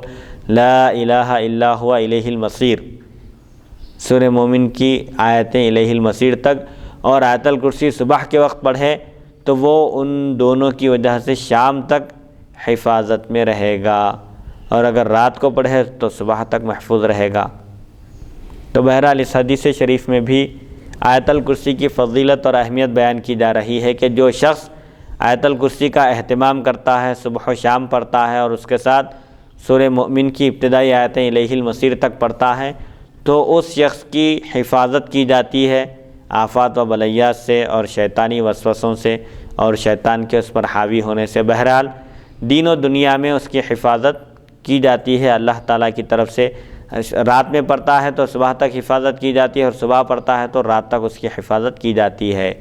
S1: لا الہ الا هو الیہ المصیر، سورہ مومن کی آیتیں الیہ المصیر تک، اور آیت الکرسی صبح کے وقت پڑھے تو وہ ان دونوں کی وجہ سے شام تک حفاظت میں رہے گا، اور اگر رات کو پڑھے تو صبح تک محفوظ رہے گا۔ تو بہرحال اس حدیث شریف میں بھی آیت الکرسی کی فضیلت اور اہمیت بیان کی جا رہی ہے کہ جو شخص آیت الکرسی کا اہتمام کرتا ہے، صبح و شام پڑھتا ہے اور اس کے ساتھ سورہ مؤمن کی ابتدائی آیتیں الیہ المصیر تک پڑھتا ہے تو اس شخص کی حفاظت کی جاتی ہے آفات و بلیات سے اور شیطانی وسوسوں سے اور شیطان کے اس پر حاوی ہونے سے۔ بہرحال دین و دنیا میں اس کی حفاظت کی جاتی ہے اللہ تعالیٰ کی طرف سے۔ رات میں پڑھتا ہے تو صبح تک حفاظت کی جاتی ہے اور صبح پڑھتا ہے تو رات تک اس کی حفاظت کی جاتی ہے۔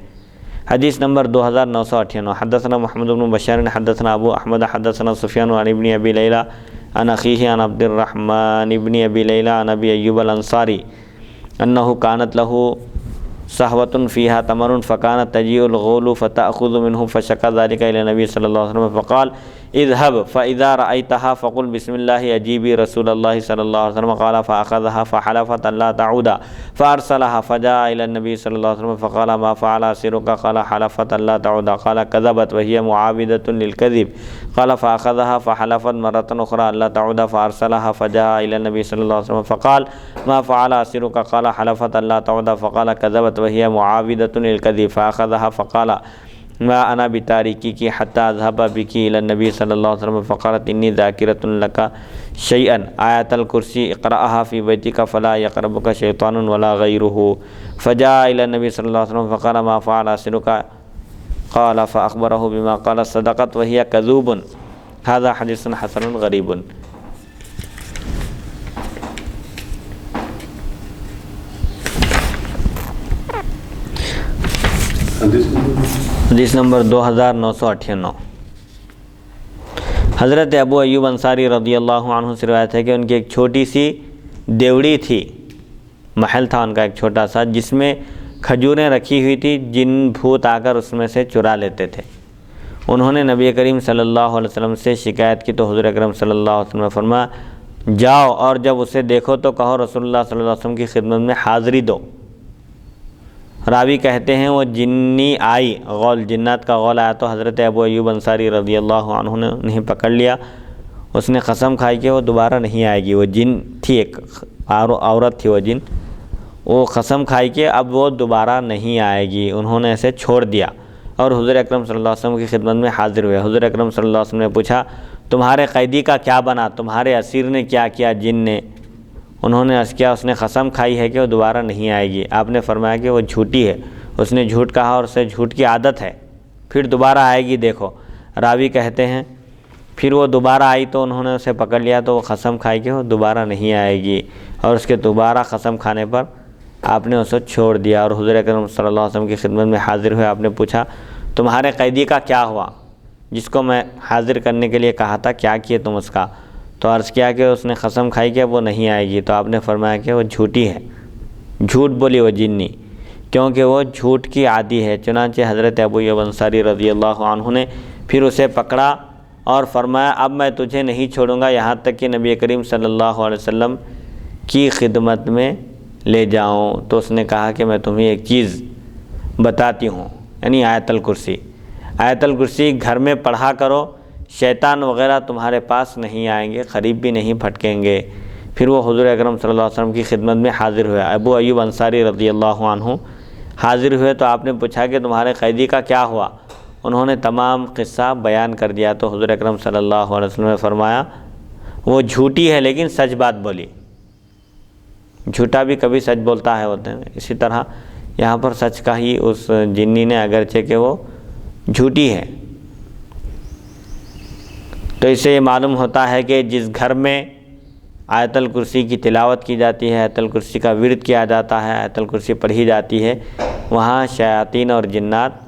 S1: حدیث نمبر 2998 حدثنا محمد بن بشار حدثنا ابو احمد حدثنا سفیان عن ابن ابی لیلہ عن اخیہ عن عبد الرحمن ابن ابی لیلہ عن ابی ایوب الانصاری انہ کانت لہ صحوۃ فیہا تمر فکانت تجیء الغول فتأخذ منہ فشکا ذلک الی النبی صلی اللہ علیہ وسلم فقال اذهب فاذا رأيتها فقل بسم الله اجیبی رسول اللہ صلی اللہ علیہ وسلم قال فأخذها فحلفت ان لا تعود فارسلها فجاء الى النبی صلی اللہ علیہ وسلم فقال ما فعل اسیرک قال حلفت ان لا تعود قال كذبت وهي معاودة للكذب قال فأخذها فحلفت مرة أخرى ان لا تعود فارسلها فجاء الى النبی صلی اللہ علیہ وسلم فقال ما فعل اسیرک قال حلفت ان لا تعود فقال كذبت وهي معاودة للكذب فأخذها فقال ما انا بتارکی کی حتی اذهب بکی الى النبی صلی اللہ علیہ وسلم فقالت انی ذاکرۃ لک شیئا آیت الکرسی اقرأها فی بیتک فلا یقربک شیطان ولا غیرہ فجاء الى النبی صلی اللہ علیہ وسلم فقال ما فعل اسیرک قال فاخبره بما قال صدقت وهي کذوب هذا حدیث حسن غریب۔ حدیث نمبر 2998 حضرت ابو ایوب انصاری رضی اللہ عنہ سے روایت ہے کہ ان کی ایک چھوٹی سی دیوڑی تھی، محل تھا ان کا ایک چھوٹا سا، جس میں کھجوریں رکھی ہوئی تھی، جن بھوت آ کر اس میں سے چرا لیتے تھے۔ انہوں نے نبی کریم صلی اللہ علیہ وسلم سے شکایت کی تو حضور اکرم صلی اللہ علیہ وسلم نے فرمایا جاؤ اور جب اسے دیکھو تو کہو رسول اللہ صلی اللہ علیہ وسلم کی خدمت میں حاضری دو۔ راوی کہتے ہیں وہ جنی آئی، غول جنات کا غول آیا تو حضرت ابو ایوب انصاری رضی اللہ عنہ نے انہیں پکڑ لیا۔ اس نے قسم کھائی کہ وہ دوبارہ نہیں آئے گی۔ وہ جن تھی، ایک عورت تھی وہ جن، وہ قسم کھائی کہ اب وہ دوبارہ نہیں آئے گی۔ انہوں نے اسے چھوڑ دیا اور حضور اکرم صلی اللہ علیہ وسلم کی خدمت میں حاضر ہوئے۔ حضور اکرم صلی اللہ علیہ وسلم نے پوچھا تمہارے قیدی کا کیا بنا، تمہارے اسیر نے کیا کیا جن نے؟ انہوں نے عرض کیا اس نے قسم کھائی ہے کہ وہ دوبارہ نہیں آئے گی۔ آپ نے فرمایا کہ وہ جھوٹی ہے، اس نے جھوٹ کہا اور اسے جھوٹ کی عادت ہے، پھر دوبارہ آئے گی دیکھو۔ راوی کہتے ہیں پھر وہ دوبارہ آئی تو انہوں نے اسے پکڑ لیا تو وہ قسم کھائی کہ وہ دوبارہ نہیں آئے گی، اور اس کے دوبارہ قسم کھانے پر آپ نے اسے چھوڑ دیا اور حضور اکرم صلی اللہ علیہ وسلم کی خدمت میں حاضر ہوئے۔ آپ نے پوچھا تمہارے قیدی کا کیا ہوا جس کو میں حاضر کرنے کے لیے کہا تھا، کیا کیے تم اس کا؟ تو عرض کیا کہ اس نے قسم کھائی کہ وہ نہیں آئے گی۔ تو آپ نے فرمایا کہ وہ جھوٹی ہے، جھوٹ بولی وہ جنی، کیونکہ وہ جھوٹ کی عادی ہے۔ چنانچہ حضرت ابو ایوب انصاری رضی اللہ عنہ نے پھر اسے پکڑا اور فرمایا اب میں تجھے نہیں چھوڑوں گا یہاں تک کہ نبی کریم صلی اللہ علیہ وسلم کی خدمت میں لے جاؤں۔ تو اس نے کہا کہ میں تمہیں ایک چیز بتاتی ہوں، یعنی آیت الکرسی۔ آیت الکرسی گھر میں پڑھا کرو، شیطان وغیرہ تمہارے پاس نہیں آئیں گے، قریب بھی نہیں پھٹکیں گے۔ پھر وہ حضور اکرم صلی اللہ علیہ وسلم کی خدمت میں حاضر ہوئے۔ ابو ایوب انصاری رضی اللہ عنہ حاضر ہوئے تو آپ نے پوچھا کہ تمہارے قیدی کا کیا ہوا؟ انہوں نے تمام قصہ بیان کر دیا تو حضور اکرم صلی اللہ علیہ وسلم نے فرمایا وہ جھوٹی ہے لیکن سچ بات بولی۔ جھوٹا بھی کبھی سچ بولتا ہے ہوتے ہیں، اسی طرح یہاں پر سچ کا ہی اس جنی نے، اگرچہ کہ وہ جھوٹی ہے۔ تو اس سے یہ معلوم ہوتا ہے کہ جس گھر میں آیت الکرسی کی تلاوت کی جاتی ہے، آیت الکرسی کا ورد کیا جاتا ہے، آیت الکرسی پڑھی جاتی ہے، وہاں شیاطین اور جنات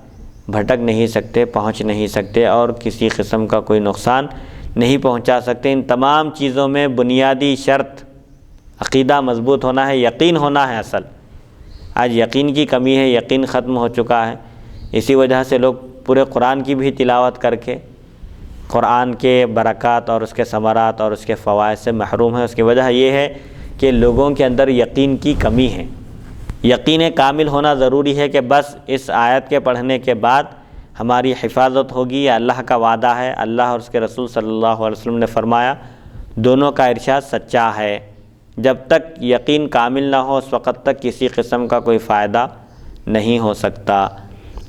S1: بھٹک نہیں سکتے، پہنچ نہیں سکتے اور کسی قسم کا کوئی نقصان نہیں پہنچا سکتے۔ ان تمام چیزوں میں بنیادی شرط عقیدہ مضبوط ہونا ہے، یقین ہونا ہے۔ اصل آج یقین کی کمی ہے، یقین ختم ہو چکا ہے، اسی وجہ سے لوگ پورے قرآن کی بھی تلاوت کر کے قرآن کے برکات اور اس کے ثمرات اور اس کے فوائد سے محروم ہیں۔ اس کی وجہ یہ ہے کہ لوگوں کے اندر یقین کی کمی ہے۔ یقین کامل ہونا ضروری ہے کہ بس اس آیت کے پڑھنے کے بعد ہماری حفاظت ہوگی، یہ اللہ کا وعدہ ہے، اللہ اور اس کے رسول صلی اللہ علیہ وسلم نے فرمایا، دونوں کا ارشاد سچا ہے۔ جب تک یقین کامل نہ ہو اس وقت تک کسی قسم کا کوئی فائدہ نہیں ہو سکتا۔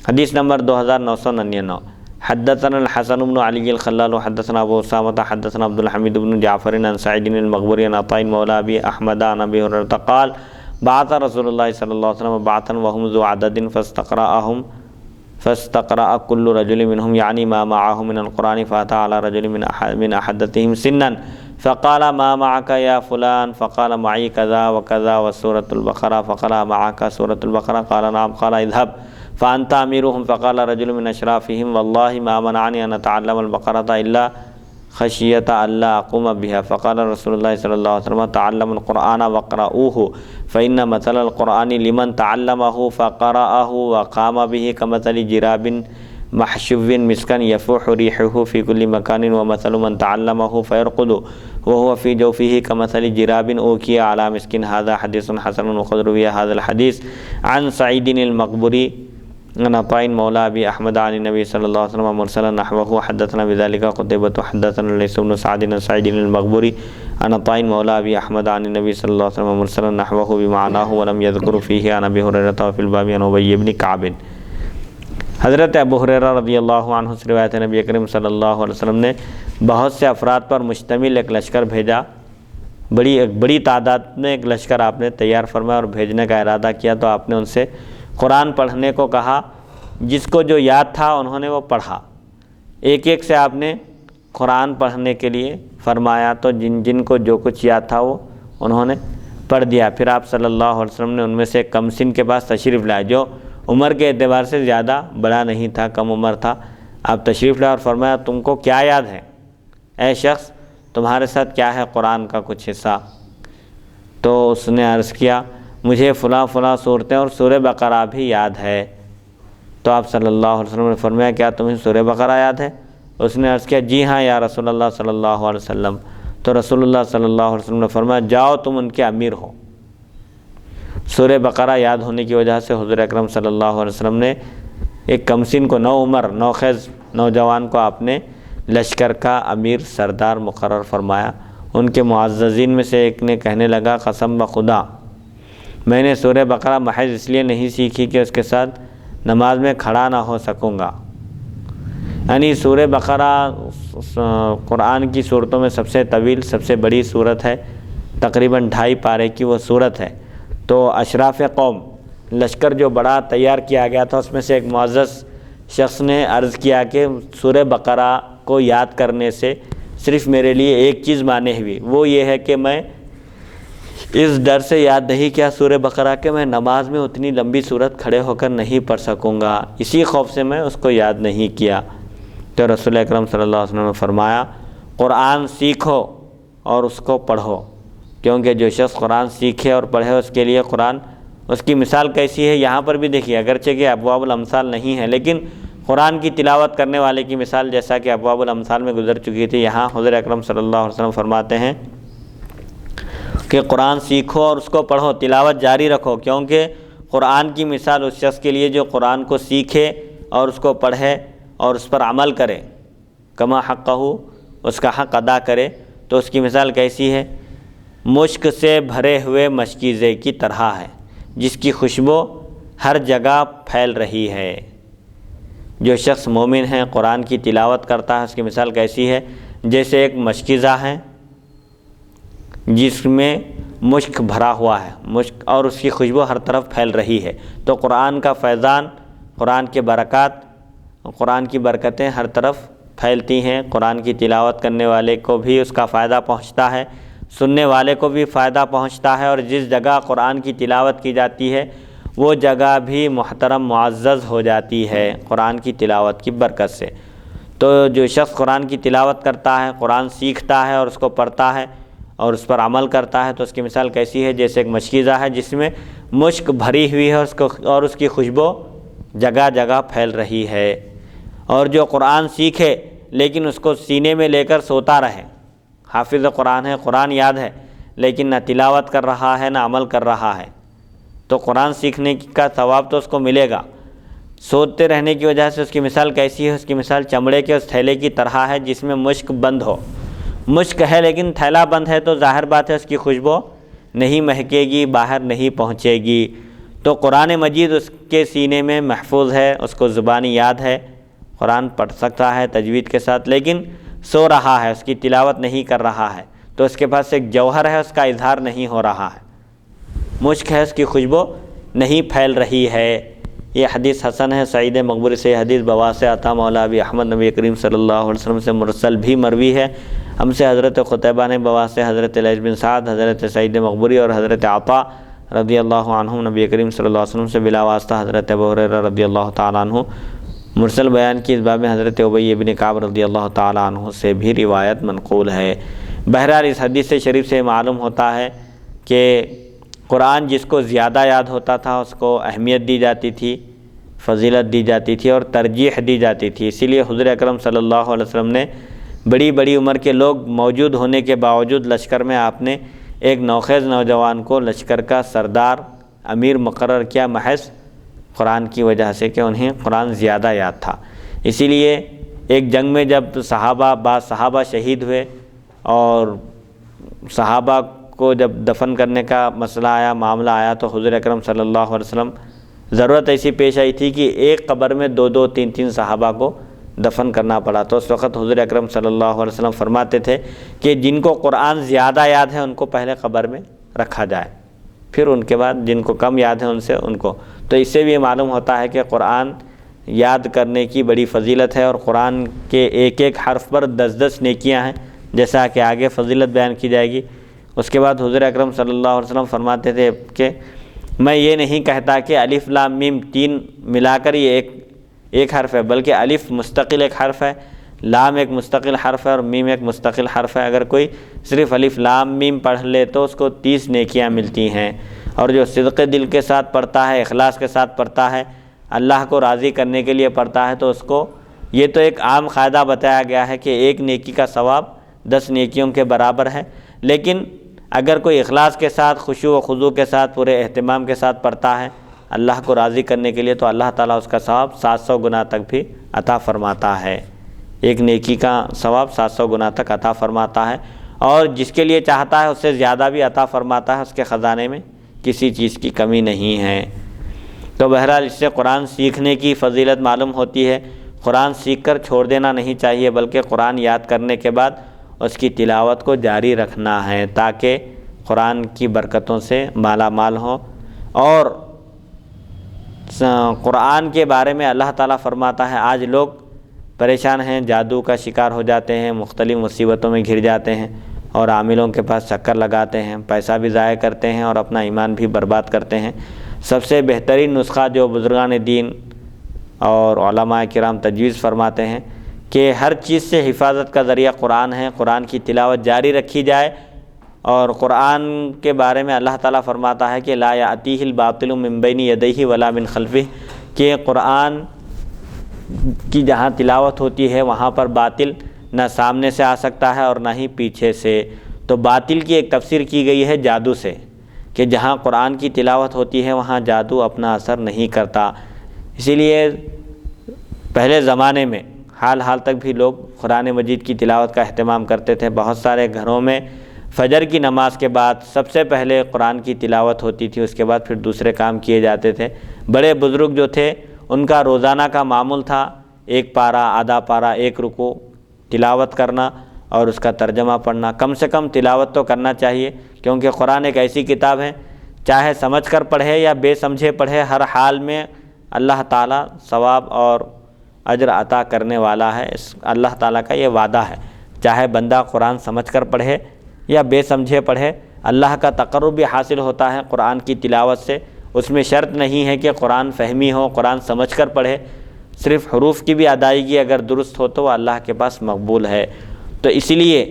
S1: حدیث نمبر 2999 حدثنا الحسن بن علی الخلال حدثنا ابو اسامہ حدثنا عبد الحمید بن جعفر عن سعید المقبری عن عطاء مولى ابی احمد عن ابی ہریرہ قال بعث رسول اللہ صلی اللہ علیہ وسلم بعثا وهم ذو عدد فاستقرأ كل رجل منهم يعني ما معه من القرآن فأتى على رجل من أحدثهم سنا فقال ما معك يا فلان؟ فقال معي كذا وكذا وسورة البقرة. فقال معك سورة البقرة؟ قال نعم. قال اذهب فأنت أميرهم. فقال رجل من أشرافهم والله ما منعني أن أتعلم البقرة إلا خشية ألا أقوم بها. فقال رسول الله صلى الله عليه وسلم تعلم القرآن واقرؤوه فإن مثل القرآن لمن تعلمه فقرأه وقام به كمثل جراب محشو مسكا يفوح ريحه في كل مكان ومثل من تعلمه فيرقد وهو في جوفه كمثل جراب أوكي على مسك. هذا حديث حسن وقد روي هذا الحديث عن سعيد المقبري عن عطاء مولى ابي احمد عن النبي صلى الله عليه وسلم مرسلا نحوه. حدثنا بذلك قتيبة حدثنا ليس بن سعد بن سعيد المقبري عن عطاء مولى ابي احمد عن النبي صلى الله عليه وسلم مرسلا نحوه بمعناه ولم يذكر فيه عن ابي هريرة وفي الباب عن ابي بن كعب. حضرت ابو ہریرہ رضی اللہ عنہ سے روایت ہے نبی کریم صلی اللہ علیہ وسلم نے بہت سے افراد پر مشتمل ایک لشکر بھیجا، بڑی تعداد میں ایک لشکر آپ نے تیار فرمایا اور بھیجنے کا ارادہ کیا تو آپ نے ان سے قرآن پڑھنے کو کہا۔ جس کو جو یاد تھا انہوں نے وہ پڑھا، ایک ایک سے آپ نے قرآن پڑھنے کے لیے فرمایا تو جن کو جو کچھ یاد تھا وہ انہوں نے پڑھ دیا۔ پھر آپ صلی اللہ علیہ وسلم نے ان میں سے کم سن کے پاس تشریف لائے، جو عمر کے اعتبار سے زیادہ بڑا نہیں تھا، کم عمر تھا۔ آپ تشریف لائے اور فرمایا تم کو کیا یاد ہے اے شخص، تمہارے ساتھ کیا ہے قرآن کا کچھ حصہ؟ تو اس نے عرض کیا مجھے فلاں فلاں صورتیں اور سورہ بقرہ بھی یاد ہے۔ تو آپ صلی اللہ علیہ وسلم نے فرمایا کیا تمہیں سورہ بقرہ یاد ہے؟ اس نے عرض کیا جی ہاں یا رسول اللہ صلی اللہ علیہ وسلم۔ تو رسول اللہ صلی اللہ علیہ وسلم نے فرمایا جاؤ تم ان کے امیر ہو۔ سورہ بقرہ یاد ہونے کی وجہ سے حضور اکرم صلی اللہ علیہ وسلم نے ایک کمسن کو، نوعمر نوخیز نوجوان کو آپ نے لشکر کا امیر سردار مقرر فرمایا۔ ان کے معززین میں سے ایک نے کہنے لگا قسم بخدا میں نے سورہ بقرہ محض اس لیے نہیں سیکھی کہ اس کے ساتھ نماز میں کھڑا نہ ہو سکوں گا۔ یعنی سورہ بقرہ قرآن کی صورتوں میں سب سے طویل، سب سے بڑی صورت ہے، تقریباً 2.5 پارے کی وہ صورت ہے۔ تو اشراف قوم لشکر جو بڑا تیار کیا گیا تھا اس میں سے ایک معزز شخص نے عرض کیا کہ سورہ بقرہ کو یاد کرنے سے صرف میرے لیے ایک چیز مانے ہوئی، وہ یہ ہے کہ میں اس ڈر سے یاد نہیں کیا سورہ بقرہ کہ میں نماز میں اتنی لمبی صورت کھڑے ہو کر نہیں پڑھ سکوں گا، اسی خوف سے میں اس کو یاد نہیں کیا۔ تو رسول اکرم صلی اللہ علیہ وسلم نے فرمایا قرآن سیکھو اور اس کو پڑھو، کیونکہ جو شخص قرآن سیکھے اور پڑھے اس کے لیے قرآن، اس کی مثال کیسی ہے یہاں پر بھی دیکھیے، اگرچہ کہ ابواب الامثال نہیں ہے لیکن قرآن کی تلاوت کرنے والے کی مثال جیسا کہ ابواب الامثال میں گزر چکی تھی، یہاں حضور اکرم صلی اللہ علیہ وسلم فرماتے ہیں کہ قرآن سیکھو اور اس کو پڑھو، تلاوت جاری رکھو، کیونکہ قرآن کی مثال اس شخص کے لیے جو قرآن کو سیکھے اور اس کو پڑھے اور اس پر عمل کرے، کما حقہ، اس کا حق ادا کرے، تو اس کی مثال کیسی ہے؟ مشک سے بھرے ہوئے مشکیزے کی طرح ہے جس کی خوشبو ہر جگہ پھیل رہی ہے۔ جو شخص مومن ہے قرآن کی تلاوت کرتا ہے اس کی مثال کیسی ہے؟ جیسے ایک مشکیزہ ہے جس میں مشک بھرا ہوا ہے، مشک، اور اس کی خوشبو ہر طرف پھیل رہی ہے۔ تو قرآن کا فیضان، قرآن کے برکات، قرآن کی برکتیں ہر طرف پھیلتی ہیں، قرآن کی تلاوت کرنے والے کو بھی اس کا فائدہ پہنچتا ہے، سننے والے کو بھی فائدہ پہنچتا ہے، اور جس جگہ قرآن کی تلاوت کی جاتی ہے وہ جگہ بھی محترم معزز ہو جاتی ہے قرآن کی تلاوت کی برکت سے۔ تو جو شخص قرآن کی تلاوت کرتا ہے، قرآن سیکھتا ہے اور اس کو پڑھتا ہے اور اس پر عمل کرتا ہے تو اس کی مثال کیسی ہے؟ جیسے ایک مشکیزہ ہے جس میں مشک بھری ہوئی ہے اور اس کی خوشبو جگہ جگہ پھیل رہی ہے۔ اور جو قرآن سیکھے لیکن اس کو سینے میں لے کر سوتا رہے، حافظ قرآن ہے، قرآن یاد ہے لیکن نہ تلاوت کر رہا ہے نہ عمل کر رہا ہے، تو قرآن سیکھنے کا ثواب تو اس کو ملے گا، سوتے رہنے کی وجہ سے اس کی مثال کیسی ہے؟ اس کی مثال چمڑے کے اس تھیلے کی طرح ہے جس میں مشک بند ہو، مشک ہے لیکن تھیلا بند ہے تو ظاہر بات ہے اس کی خوشبو نہیں مہکے گی، باہر نہیں پہنچے گی۔ تو قرآن مجید اس کے سینے میں محفوظ ہے، اس کو زبانی یاد ہے، قرآن پڑھ سکتا ہے تجوید کے ساتھ، لیکن سو رہا ہے، اس کی تلاوت نہیں کر رہا ہے، تو اس کے پاس ایک جوہر ہے، اس کا اظہار نہیں ہو رہا ہے، مشک ہے، اس کی خوشبو نہیں پھیل رہی ہے۔ یہ حدیث حسن ہے، سعید مقبوری سے حدیث بواسطہ عطا مولا ابی احمد نبی کریم صلی اللہ علیہ وسلم سے مرسل بھی مروی ہے۔ ہم سے حضرت قتیبہ نے بواسطہ حضرت لیث بن سعد، حضرت سعید مقبوری اور حضرت عطا رضی اللہ عنہم نبی کریم صلی اللہ علیہ وسلم سے بلا واسطہ حضرت ابو ہریرہ رضی اللہ تعالیٰ عنہ مرسل بیان کی، اس باب میں حضرت ابی بن کعب رضی اللہ تعالیٰ عنہ سے بھی روایت منقول ہے۔ بہرحال اس حدیث شریف سے معلوم ہوتا ہے کہ قرآن جس کو زیادہ یاد ہوتا تھا اس کو اہمیت دی جاتی تھی، فضیلت دی جاتی تھی اور ترجیح دی جاتی تھی۔ اسی لیے حضور اکرم صلی اللہ علیہ وسلم نے بڑی بڑی عمر کے لوگ موجود ہونے کے باوجود لشکر میں آپ نے ایک نوخیز نوجوان کو لشکر کا سردار امیر مقرر کیا، محض قرآن کی وجہ سے کہ انہیں قرآن زیادہ یاد تھا۔ اسی لیے ایک جنگ میں جب بعض صحابہ شہید ہوئے اور صحابہ کو جب دفن کرنے کا مسئلہ آیا، معاملہ آیا، تو حضور اکرم صلی اللہ علیہ وسلم ضرورت ایسی پیش آئی تھی کہ ایک قبر میں 2 3 صحابہ کو دفن کرنا پڑا۔ تو اس وقت حضور اکرم صلی اللہ علیہ وسلم فرماتے تھے کہ جن کو قرآن زیادہ یاد ہے ان کو پہلے قبر میں رکھا جائے، پھر ان کے بعد جن کو کم یاد ہے ان سے ان کو۔ تو اس سے بھی معلوم ہوتا ہے کہ قرآن یاد کرنے کی بڑی فضیلت ہے، اور قرآن کے ایک ایک حرف پر 10 نیکیاں ہیں، جیسا کہ آگے فضیلت بیان کی جائے گی۔ اس کے بعد حضور اکرم صلی اللہ علیہ وسلم فرماتے تھے کہ میں یہ نہیں کہتا کہ الف لام میم 3 ملا کر یہ ایک حرف ہے، بلکہ الف مستقل ایک حرف ہے، لام ایک مستقل حرف ہے اور میم ایک مستقل حرف ہے۔ اگر کوئی صرف الف لام میم پڑھ لے تو اس کو 30 نیکیاں ملتی ہیں، اور جو صدق دل کے ساتھ پڑھتا ہے، اخلاص کے ساتھ پڑھتا ہے، اللہ کو راضی کرنے کے لیے پڑھتا ہے، تو اس کو یہ تو ایک عام قاعدہ بتایا گیا ہے کہ ایک نیکی کا ثواب 10 نیکیوں کے برابر ہے، لیکن اگر کوئی اخلاص کے ساتھ، خشوع و خضوع کے ساتھ، پورے اہتمام کے ساتھ پڑھتا ہے اللہ کو راضی کرنے کے لیے، تو اللہ تعالیٰ اس کا ثواب 700 گنا تک بھی عطا فرماتا ہے۔ ایک نیکی کا ثواب 700 گنا تک عطا فرماتا ہے، اور جس کے لیے چاہتا ہے اس سے زیادہ بھی عطا فرماتا ہے، اس کے خزانے میں کسی چیز کی کمی نہیں ہے۔ تو بہرحال اس سے قرآن سیکھنے کی فضیلت معلوم ہوتی ہے۔ قرآن سیکھ کر چھوڑ دینا نہیں چاہیے، بلکہ قرآن یاد کرنے کے بعد اس کی تلاوت کو جاری رکھنا ہے، تاکہ قرآن کی برکتوں سے مالا مال ہو۔ اور قرآن کے بارے میں اللہ تعالیٰ فرماتا ہے آج لوگ پریشان ہیں، جادو کا شکار ہو جاتے ہیں، مختلف مصیبتوں میں گھر جاتے ہیں، اور عاملوں کے پاس چکر لگاتے ہیں، پیسہ بھی ضائع کرتے ہیں اور اپنا ایمان بھی برباد کرتے ہیں۔ سب سے بہترین نسخہ جو بزرگان دین اور علماء کرام تجویز فرماتے ہیں کہ ہر چیز سے حفاظت کا ذریعہ قرآن ہے، قرآن کی تلاوت جاری رکھی جائے۔ اور قرآن کے بارے میں اللہ تعالیٰ فرماتا ہے کہ لا یأتیہ الباطل من بین یدیہ ولا من خلفہ، کہ قرآن کی جہاں تلاوت ہوتی ہے وہاں پر باطل نہ سامنے سے آ سکتا ہے اور نہ ہی پیچھے سے۔ تو باطل کی ایک تفسیر کی گئی ہے جادو سے، کہ جہاں قرآن کی تلاوت ہوتی ہے وہاں جادو اپنا اثر نہیں کرتا۔ اسی لیے پہلے زمانے میں حال تک بھی لوگ قرآن مجید کی تلاوت کا اہتمام کرتے تھے۔ بہت سارے گھروں میں فجر کی نماز کے بعد سب سے پہلے قرآن کی تلاوت ہوتی تھی، اس کے بعد پھر دوسرے کام کیے جاتے تھے۔ بڑے بزرگ جو تھے ان کا روزانہ کا معمول تھا 1 پارہ، آدھا پارہ، 1 رکوع تلاوت کرنا اور اس کا ترجمہ پڑھنا۔ کم سے کم تلاوت تو کرنا چاہیے، کیونکہ قرآن ایک ایسی کتاب ہے چاہے سمجھ کر پڑھے یا بے سمجھے پڑھے، ہر حال میں اللہ تعالیٰ ثواب اور اجر عطا کرنے والا ہے۔ اللہ تعالیٰ کا یہ وعدہ ہے، چاہے بندہ قرآن سمجھ کر پڑھے یا بے سمجھے پڑھے، اللہ کا تقرب بھی حاصل ہوتا ہے قرآن کی تلاوت سے۔ اس میں شرط نہیں ہے کہ قرآن فہمی ہو، قرآن سمجھ کر پڑھے، صرف حروف کی بھی ادائیگی اگر درست ہو تو وہ اللہ کے پاس مقبول ہے۔ تو اسی لیے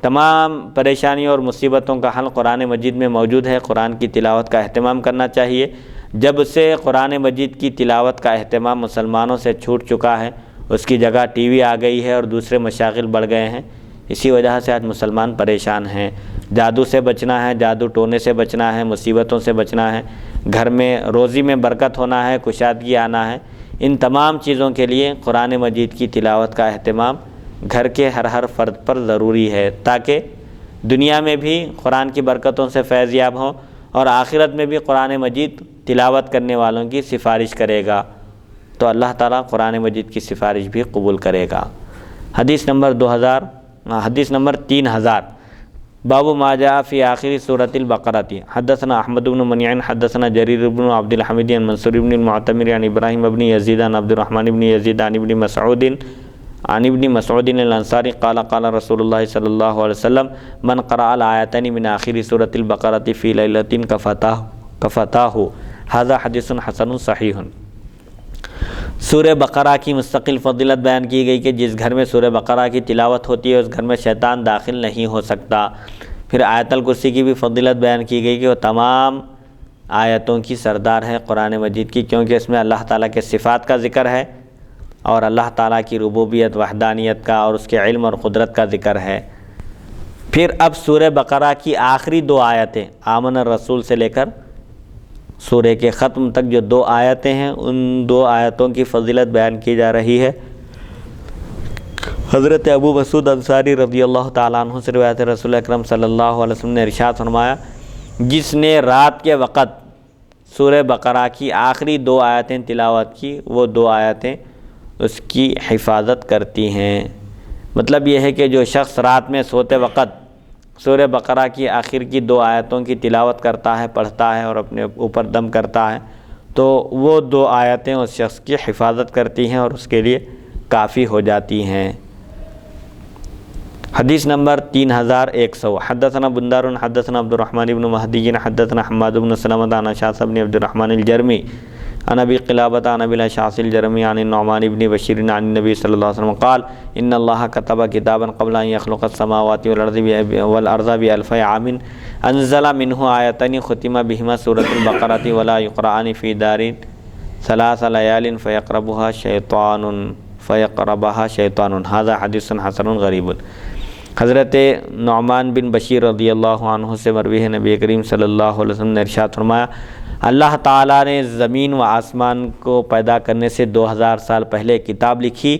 S1: تمام پریشانیوں اور مصیبتوں کا حل قرآن مجید میں موجود ہے۔ قرآن کی تلاوت کا اہتمام کرنا چاہیے۔ جب سے قرآن مجید کی تلاوت کا اہتمام مسلمانوں سے چھوٹ چکا ہے، اس کی جگہ ٹی وی آ گئی ہے اور دوسرے مشاغل بڑھ گئے ہیں، اسی وجہ سے آج مسلمان پریشان ہیں۔ جادو سے بچنا ہے، جادو ٹونے سے بچنا ہے، مصیبتوں سے بچنا ہے، گھر میں روزی میں برکت ہونا ہے، کشادگی آنا ہے۔ ان تمام چیزوں کے لیے قرآن مجید کی تلاوت کا اہتمام گھر کے ہر فرد پر ضروری ہے، تاکہ دنیا میں بھی قرآن کی برکتوں سے فیض یاب ہوں اور آخرت میں بھی قرآن مجید تلاوت کرنے والوں کی سفارش کرے گا، تو اللہ تعالیٰ قرآن مجید کی سفارش بھی قبول کرے گا۔ حدیث نمبر 3000، باب ما جاء فی آخر سورۃ البقرہ۔ حدثنا احمد بن منیع حدثنا جریر بن عبد الحمید عن منصور بن المعتمر عن ابراہیم بن یزید عن عبد الرحمن بن یزید عن ابن مسعود الانصاری قال قال رسول اللہ صلی اللہ علیہ وسلم من قرأ الآیتین من آخر سورۃ البقرہ فی لیلۃ کفتاہ۔ ھذا حدیث حسن صحیح۔ سورہ بقرہ کی مستقل فضیلت بیان کی گئی کہ جس گھر میں سورہ بقرہ کی تلاوت ہوتی ہے اس گھر میں شیطان داخل نہیں ہو سکتا۔ پھر آیت الکرسی کی بھی فضیلت بیان کی گئی کہ وہ تمام آیتوں کی سردار ہے قرآن مجید کی، کیونکہ اس میں اللہ تعالیٰ کے صفات کا ذکر ہے اور اللہ تعالیٰ کی ربوبیت، وحدانیت کا اور اس کے علم اور قدرت کا ذکر ہے۔ پھر اب سورہ بقرہ کی آخری 2 آیتیں آمن الرسول سے لے کر سورہ کے ختم تک جو 2 آیتیں ہیں، ان 2 آیتوں کی فضیلت بیان کی جا رہی ہے۔ حضرت ابو مسعود انصاری رضی اللہ تعالیٰ عنہ سے روایت ہے، رسول اکرم صلی اللہ علیہ وسلم نے ارشاد فرمایا، جس نے رات کے وقت سورہ بقرہ کی آخری 2 آیتیں تلاوت کی، وہ 2 آیتیں اس کی حفاظت کرتی ہیں۔ مطلب یہ ہے کہ جو شخص رات میں سوتے وقت سورہ بقرہ کی آخر کی 2 آیتوں کی تلاوت کرتا ہے، پڑھتا ہے اور اپنے اوپر دم کرتا ہے، تو وہ 2 آیتیں اس شخص کی حفاظت کرتی ہیں اور اس کے لیے کافی ہو جاتی ہیں۔ حدیث نمبر 3100، حدثنا بندار حدثنا عبد الرحمن بن مہدی حدثنا حماد بن سلمۃ عن شعث بن عبد الرحمن الجرمی عن ابی قلابۃ عن ابی الاشعث الجرمی عن النعمان بن بشیر عن النبی صلی اللہ علیہ وسلم قال ان اللہ کتب کتابا قبل ان یخلق السماوات والارض بألف عام انزل منه آیتین ختم بهما سورۃ البقرۃ ولا یقرأان فی دار ثلاث لیال فیقربها شیطان ھذا حدیث حسن غریب۔ حضرت نعمان بن بشیر رضی اللہ عنہ سے مروی ہے، نبی کریم صلی اللہ علیہ وسلم نے ارشاد فرمایا اللہ تعالیٰ نے زمین و آسمان کو پیدا کرنے سے 2000 سال پہلے کتاب لکھی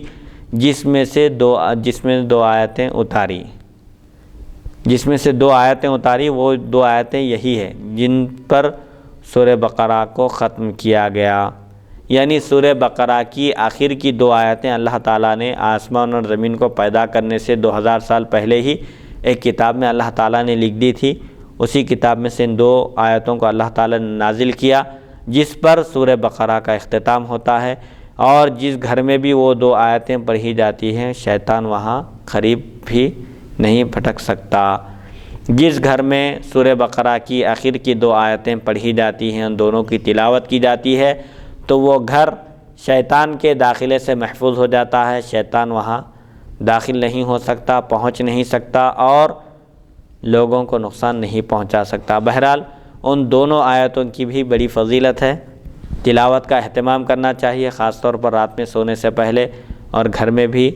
S1: جس میں دو آیتیں اتاری، وہ دو آیتیں یہی ہے جن پر سورہ بقرہ کو ختم کیا گیا، یعنی سورہ بقرہ کی آخر کی دو آیتیں اللہ تعالیٰ نے آسمان اور زمین کو پیدا کرنے سے 2000 سال پہلے ہی ایک کتاب میں اللہ تعالیٰ نے لکھ دی تھی۔ اسی کتاب میں سے ان دو آیتوں کو اللہ تعالیٰ نے نازل کیا جس پر سورہ بقرہ کا اختتام ہوتا ہے، اور جس گھر میں بھی وہ دو آیتیں پڑھی جاتی ہیں شیطان وہاں قریب بھی نہیں پھٹک سکتا۔ جس گھر میں سورہ بقرہ کی آخر کی دو آیتیں پڑھی جاتی ہیں، ان دونوں کی تلاوت کی جاتی ہے، تو وہ گھر شیطان کے داخلے سے محفوظ ہو جاتا ہے، شیطان وہاں داخل نہیں ہو سکتا، پہنچ نہیں سکتا اور لوگوں کو نقصان نہیں پہنچا سکتا۔ بہرحال ان دونوں آیتوں کی بھی بڑی فضیلت ہے، تلاوت کا اہتمام کرنا چاہیے، خاص طور پر رات میں سونے سے پہلے، اور گھر میں بھی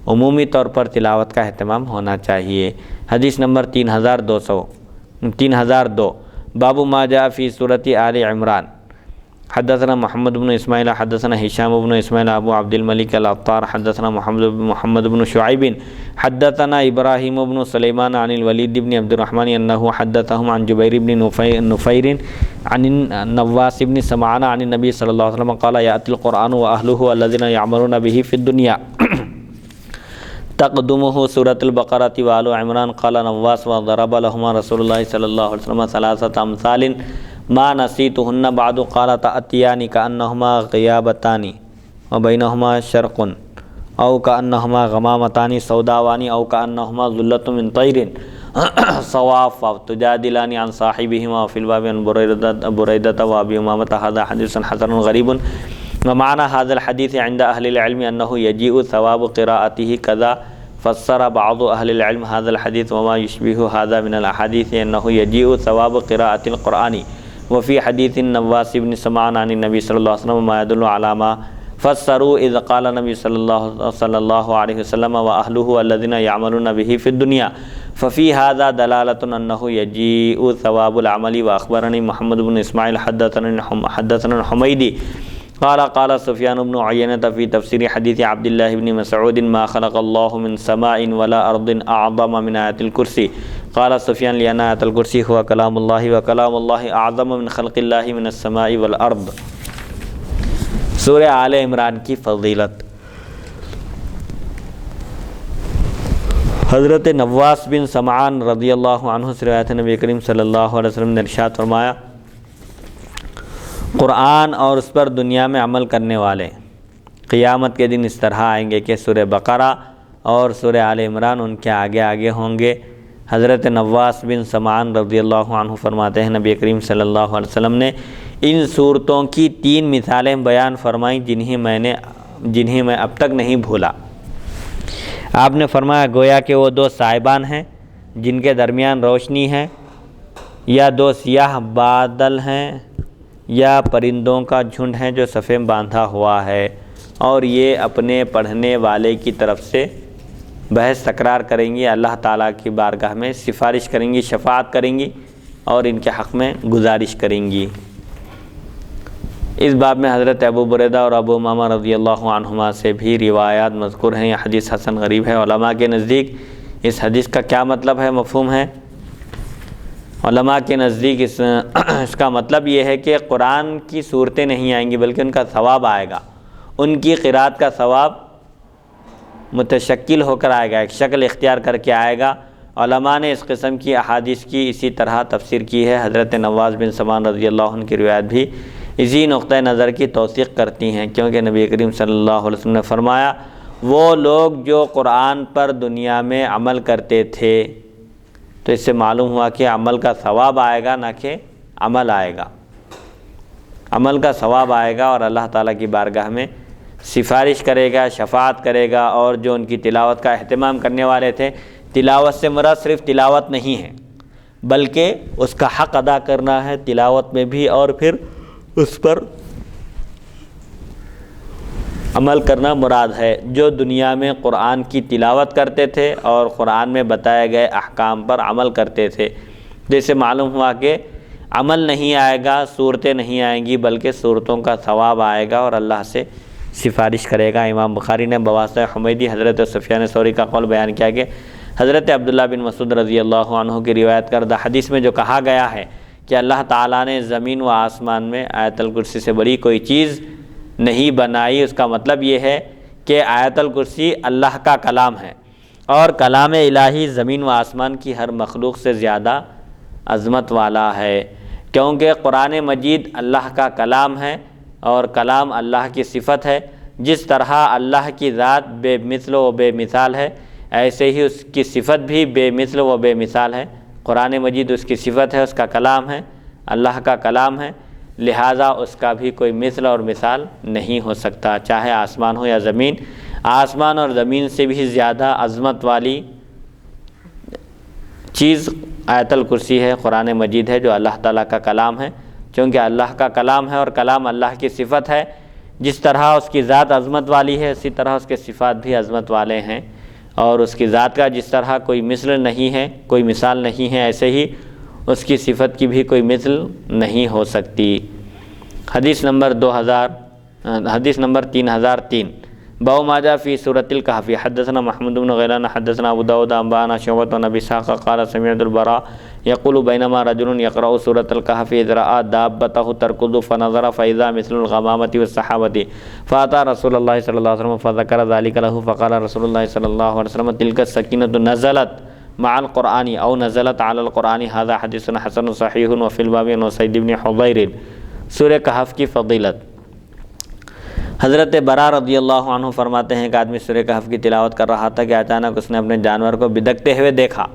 S1: عمومی طور پر تلاوت کا اہتمام ہونا چاہیے۔ حدیث نمبر 3002 باب ما جاء فی سورۃ آل عمران۔ حدثنا محمد بن اسماعیل حدثنا ہشام بن اسماعیل ابو عبد الملک العطار حدثنا محمد بن شعیب حدثنا ابراہیم بن سلیمان عن الولید بن عبد الرحمن انه حدثهم عن جبیر بن نفیر عن النواس بن سمعان عن النبی صلی اللہ علیہ وسلم قال یأتی القرآن واہلہ الذین یعملون به فی الدنیا تقدمه سورۃ البقرۃ وآل عمران قال نواس وضرب لهما رسول اللہ صلی اللہ علیہ وسلم ثلاثة امثال ما نسیتهن بعد قال تأتیان کأنہما غیابتان وبینہما شرق او کأنہما غمامتان سوداوان او کأنہما ظلة من طیر صواف تجادلان عن صاحبهما وفي الباب عن بریدة وابی امامة هذا حدیث حسن غریب ومعنى هذا الحديث عند أهل العلم أنه يجيء ثواب قراءته كذا فسر بعض أهل العلم هذا الحديث وما يشبه هذا من الأحاديث أنه يجيء ثواب قراءة القرآن وفي حديث النواس بن سمعان عن النبي صلى الله عليه وسلم ما يدل على ما فسروا إذ قال النبي صلى الله عليه وسلم وأهله الذين يعملون به في الدنيا ففي هذا دلالة أنه يجيء ثواب العمل وأخبرني محمد بن إسماعيل حدثنا الحميدي قال سفيان بن عيينة في تفسير حديث عبد الله بن مسعود ما خلق الله من سماء ولا أرض أعظم من آية الكرسي قال سفيان لأن آية الكرسي هو كلام الله وكلام الله أعظم من خلق الله من السماء والأرض۔ سورہ آل عمران کی فضیلت۔ حضرت نواس بن سمعان رضی اللہ عنہ سے روایت ہے، نبی کریم صلی اللہ علیہ وسلم نے ارشاد فرمایا قرآن اور اس پر دنیا میں عمل کرنے والے قیامت کے دن اس طرح آئیں گے کہ سورہ بقرہ اور سورہ آل عمران ان کے آگے آگے ہوں گے۔ حضرت نواس بن سمعان رضی اللہ عنہ فرماتے ہیں نبی کریم صلی اللہ علیہ وسلم نے ان صورتوں کی 3 مثالیں بیان فرمائیں جنہیں میں اب تک نہیں بھولا۔ آپ نے فرمایا گویا کہ وہ 2 صاحبان ہیں جن کے درمیان روشنی ہے، یا 2 سیاہ بادل ہیں، یا پرندوں کا جھنڈ ہے جو صفیں باندھا ہوا ہے، اور یہ اپنے پڑھنے والے کی طرف سے بحث تکرار کریں گی، اللہ تعالیٰ کی بارگاہ میں سفارش کریں گی، شفاعت کریں گی اور ان کے حق میں گزارش کریں گی۔ اس باب میں حضرت ابو بریدہ اور ابو امامہ رضی اللہ عنہما سے بھی روایات مذکور ہیں۔ یہ حدیث حسن غریب ہے۔ علماء کے نزدیک اس حدیث کا کیا مطلب ہے، مفہوم ہے؟ علماء کے نزدیک اس کا مطلب یہ ہے کہ قرآن کی صورتیں نہیں آئیں گی بلکہ ان کا ثواب آئے گا، ان کی قرات کا ثواب متشکل ہو کر آئے گا، ایک شکل اختیار کر کے آئے گا۔ علماء نے اس قسم کی احادیث کی اسی طرح تفسیر کی ہے۔ حضرت نواس بن سمعان رضی اللہ عنہ کی روایت بھی اسی نقطۂ نظر کی توثیق کرتی ہیں، کیونکہ نبی کریم صلی اللہ علیہ وسلم نے فرمایا وہ لوگ جو قرآن پر دنیا میں عمل کرتے تھے، تو اس سے معلوم ہوا کہ عمل کا ثواب آئے گا نہ کہ عمل آئے گا۔ عمل کا ثواب آئے گا اور اللہ تعالیٰ کی بارگاہ میں سفارش کرے گا، شفاعت کرے گا، اور جو ان کی تلاوت کا اہتمام کرنے والے تھے، تلاوت سے مراد صرف تلاوت نہیں ہے بلکہ اس کا حق ادا کرنا ہے تلاوت میں بھی، اور پھر اس پر عمل کرنا مراد ہے۔ جو دنیا میں قرآن کی تلاوت کرتے تھے اور قرآن میں بتائے گئے احکام پر عمل کرتے تھے، جیسے معلوم ہوا کہ عمل نہیں آئے گا، صورتیں نہیں آئیں گی، بلکہ صورتوں کا ثواب آئے گا اور اللہ سے سفارش کرے گا۔ امام بخاری نے بواسطہ حمیدی حضرت سفیان ثوری کا قول بیان کیا کہ حضرت عبداللہ بن مسعود رضی اللہ عنہ کی روایت کردہ حدیث میں جو کہا گیا ہے کہ اللہ تعالیٰ نے زمین و آسمان میں آیت الکرسی سے بڑی کوئی چیز نہیں بنائی، اس کا مطلب یہ ہے کہ آیت الکرسی اللہ کا کلام ہے، اور کلام الہی زمین و آسمان کی ہر مخلوق سے زیادہ عظمت والا ہے، کیونکہ قرآن مجید اللہ کا کلام ہے اور کلام اللہ کی صفت ہے۔ جس طرح اللہ کی ذات بے مثل و بے مثال ہے، ایسے ہی اس کی صفت بھی بے مثل و بے مثال ہے۔ قرآن مجید اس کی صفت ہے، اس کا کلام ہے، اللہ کا کلام ہے، لہٰذا اس کا بھی کوئی مثل اور مثال نہیں ہو سکتا، چاہے آسمان ہو یا زمین۔ آسمان اور زمین سے بھی زیادہ عظمت والی چیز آیت الکرسی ہے، قرآن مجید ہے، جو اللہ تعالیٰ کا کلام ہے، چونکہ اللہ کا کلام ہے اور کلام اللہ کی صفت ہے۔ جس طرح اس کی ذات عظمت والی ہے، اسی طرح اس کے صفات بھی عظمت والے ہیں، اور اس کی ذات کا جس طرح کوئی مثل نہیں ہے، کوئی مثال نہیں ہے، ایسے ہی اس کی صفت کی بھی کوئی مثل نہیں ہو سکتی۔ حدیث نمبر 3003 باب ما جاء فی سورۃ الکہف۔ حدثنا محمود بن غیلان حدثنا ابو داؤد انبانا شعبۃ عن ابی اسحاق قال سمعت البراء یقول بینما رجل یقرأ سورۃ الکہف اذ رأى دابته ترکض فنظر فاذا مثل الغمامة والسحابة فاتى رسول اللہ صلی اللہ علیہ وسلم فذكر ذلك له فقال رسول اللہ صلی اللہ علیہ وسلم تلك السکینة نزلت مع القرآن او نزلت على القرآن هذا حدیث حسن صحیح وفی الباب عن سعید بن حضیر۔ سورہ کہف کی فضیلت۔ حضرت برا رضی اللہ عنہ فرماتے ہیں کہ آدمی سورہ کہف کی تلاوت کر رہا تھا کہ اچانک اس نے اپنے جانور کو بدکتے ہوئے دیکھا۔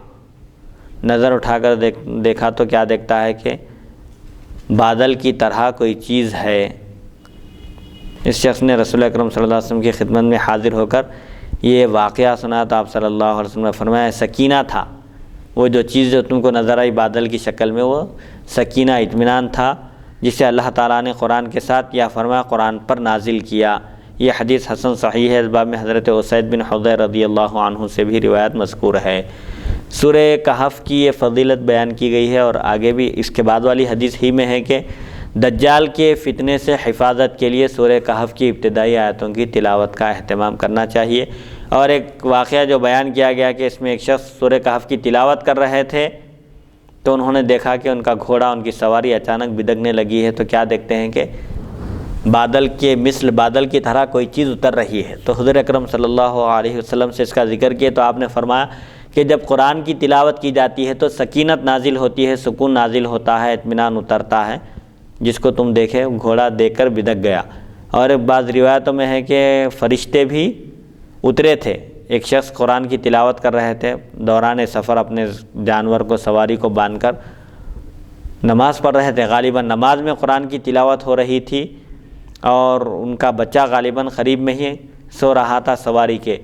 S1: نظر اٹھا کر دیکھا تو کیا دیکھتا ہے کہ بادل کی طرح کوئی چیز ہے۔ اس شخص نے رسول اکرم صلی اللہ علیہ وسلم کی خدمت میں حاضر ہو کر یہ واقعہ سنا تو آپ صلی اللہ علیہ وسلم نے فرمایا سکینہ تھا، وہ جو چیز جو تم کو نظر آئی بادل کی شکل میں، وہ سکینہ، اطمینان تھا، جسے اللہ تعالیٰ نے قرآن کے ساتھ یا فرمایا قرآن پر نازل کیا۔ یہ حدیث حسن صحیح ہے۔ اس باب میں حضرت اسید بن حضیر رضی اللہ عنہ سے بھی روایت مذکور ہے۔ سورہ کہف کی یہ فضیلت بیان کی گئی ہے، اور آگے بھی اس کے بعد والی حدیث ہی میں ہے کہ دجال کے فتنے سے حفاظت کے لیے سورہ کہف کی ابتدائی آیتوں کی تلاوت کا اہتمام کرنا چاہیے۔ اور ایک واقعہ جو بیان کیا گیا کہ اس میں ایک شخص سورہ کہف کی تلاوت کر رہے تھے تو انہوں نے دیکھا کہ ان کا گھوڑا، ان کی سواری اچانک بدکنے لگی ہے، تو کیا دیکھتے ہیں کہ بادل کے مثل، بادل کی طرح کوئی چیز اتر رہی ہے۔ تو حضور اکرم صلی اللہ علیہ وسلم سے اس کا ذکر کیا تو آپ نے فرمایا کہ جب قرآن کی تلاوت کی جاتی ہے تو سکینت نازل ہوتی ہے، سکون نازل ہوتا ہے، اطمینان اترتا ہے۔ جس کو تم دیکھے گھوڑا دیکھ کر بدک گیا۔ اور بعض روایتوں میں ہے کہ فرشتے بھی اترے تھے۔ ایک شخص قرآن کی تلاوت کر رہے تھے، دوران سفر اپنے جانور کو، سواری کو باندھ کر نماز پڑھ رہے تھے۔ غالباً نماز میں قرآن کی تلاوت ہو رہی تھی اور ان کا بچہ غالباً قریب میں ہی سو رہا تھا سواری کے۔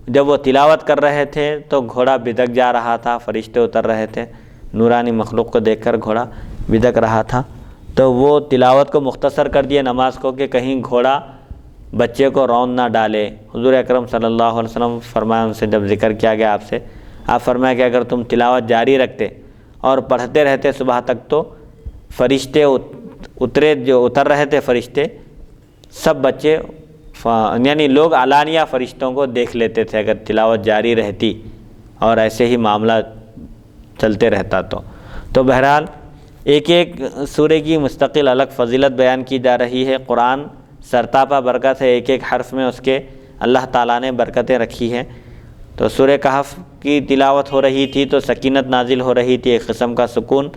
S1: جب وہ تلاوت کر رہے تھے تو گھوڑا بدک جا رہا تھا، فرشتے اتر رہے تھے، نورانی مخلوق کو دیکھ کر گھوڑا بدک رہا تھا۔ تو وہ تلاوت کو مختصر کر دیا نماز کو کہ کہیں گھوڑا بچے کو رون نہ ڈالے۔ حضور اکرم صلی اللہ علیہ وسلم فرمایا، ان سے جب ذکر کیا گیا آپ سے، آپ فرمایا کہ اگر تم تلاوت جاری رکھتے اور پڑھتے رہتے صبح تک تو فرشتے جو اتر رہے تھے فرشتے، سب بچے یعنی لوگ علانیہ فرشتوں کو دیکھ لیتے تھے اگر تلاوت جاری رہتی اور ایسے ہی معاملہ چلتے رہتا تو بہرحال ایک ایک سورہ کی مستقل الگ فضیلت بیان کی جا رہی ہے۔ قرآن سرتاپا برکت ہے، ایک ایک حرف میں اس کے اللہ تعالیٰ نے برکتیں رکھی ہیں۔ تو سورہ کہف کی تلاوت ہو رہی تھی تو سکینت نازل ہو رہی تھی، ایک قسم کا سکون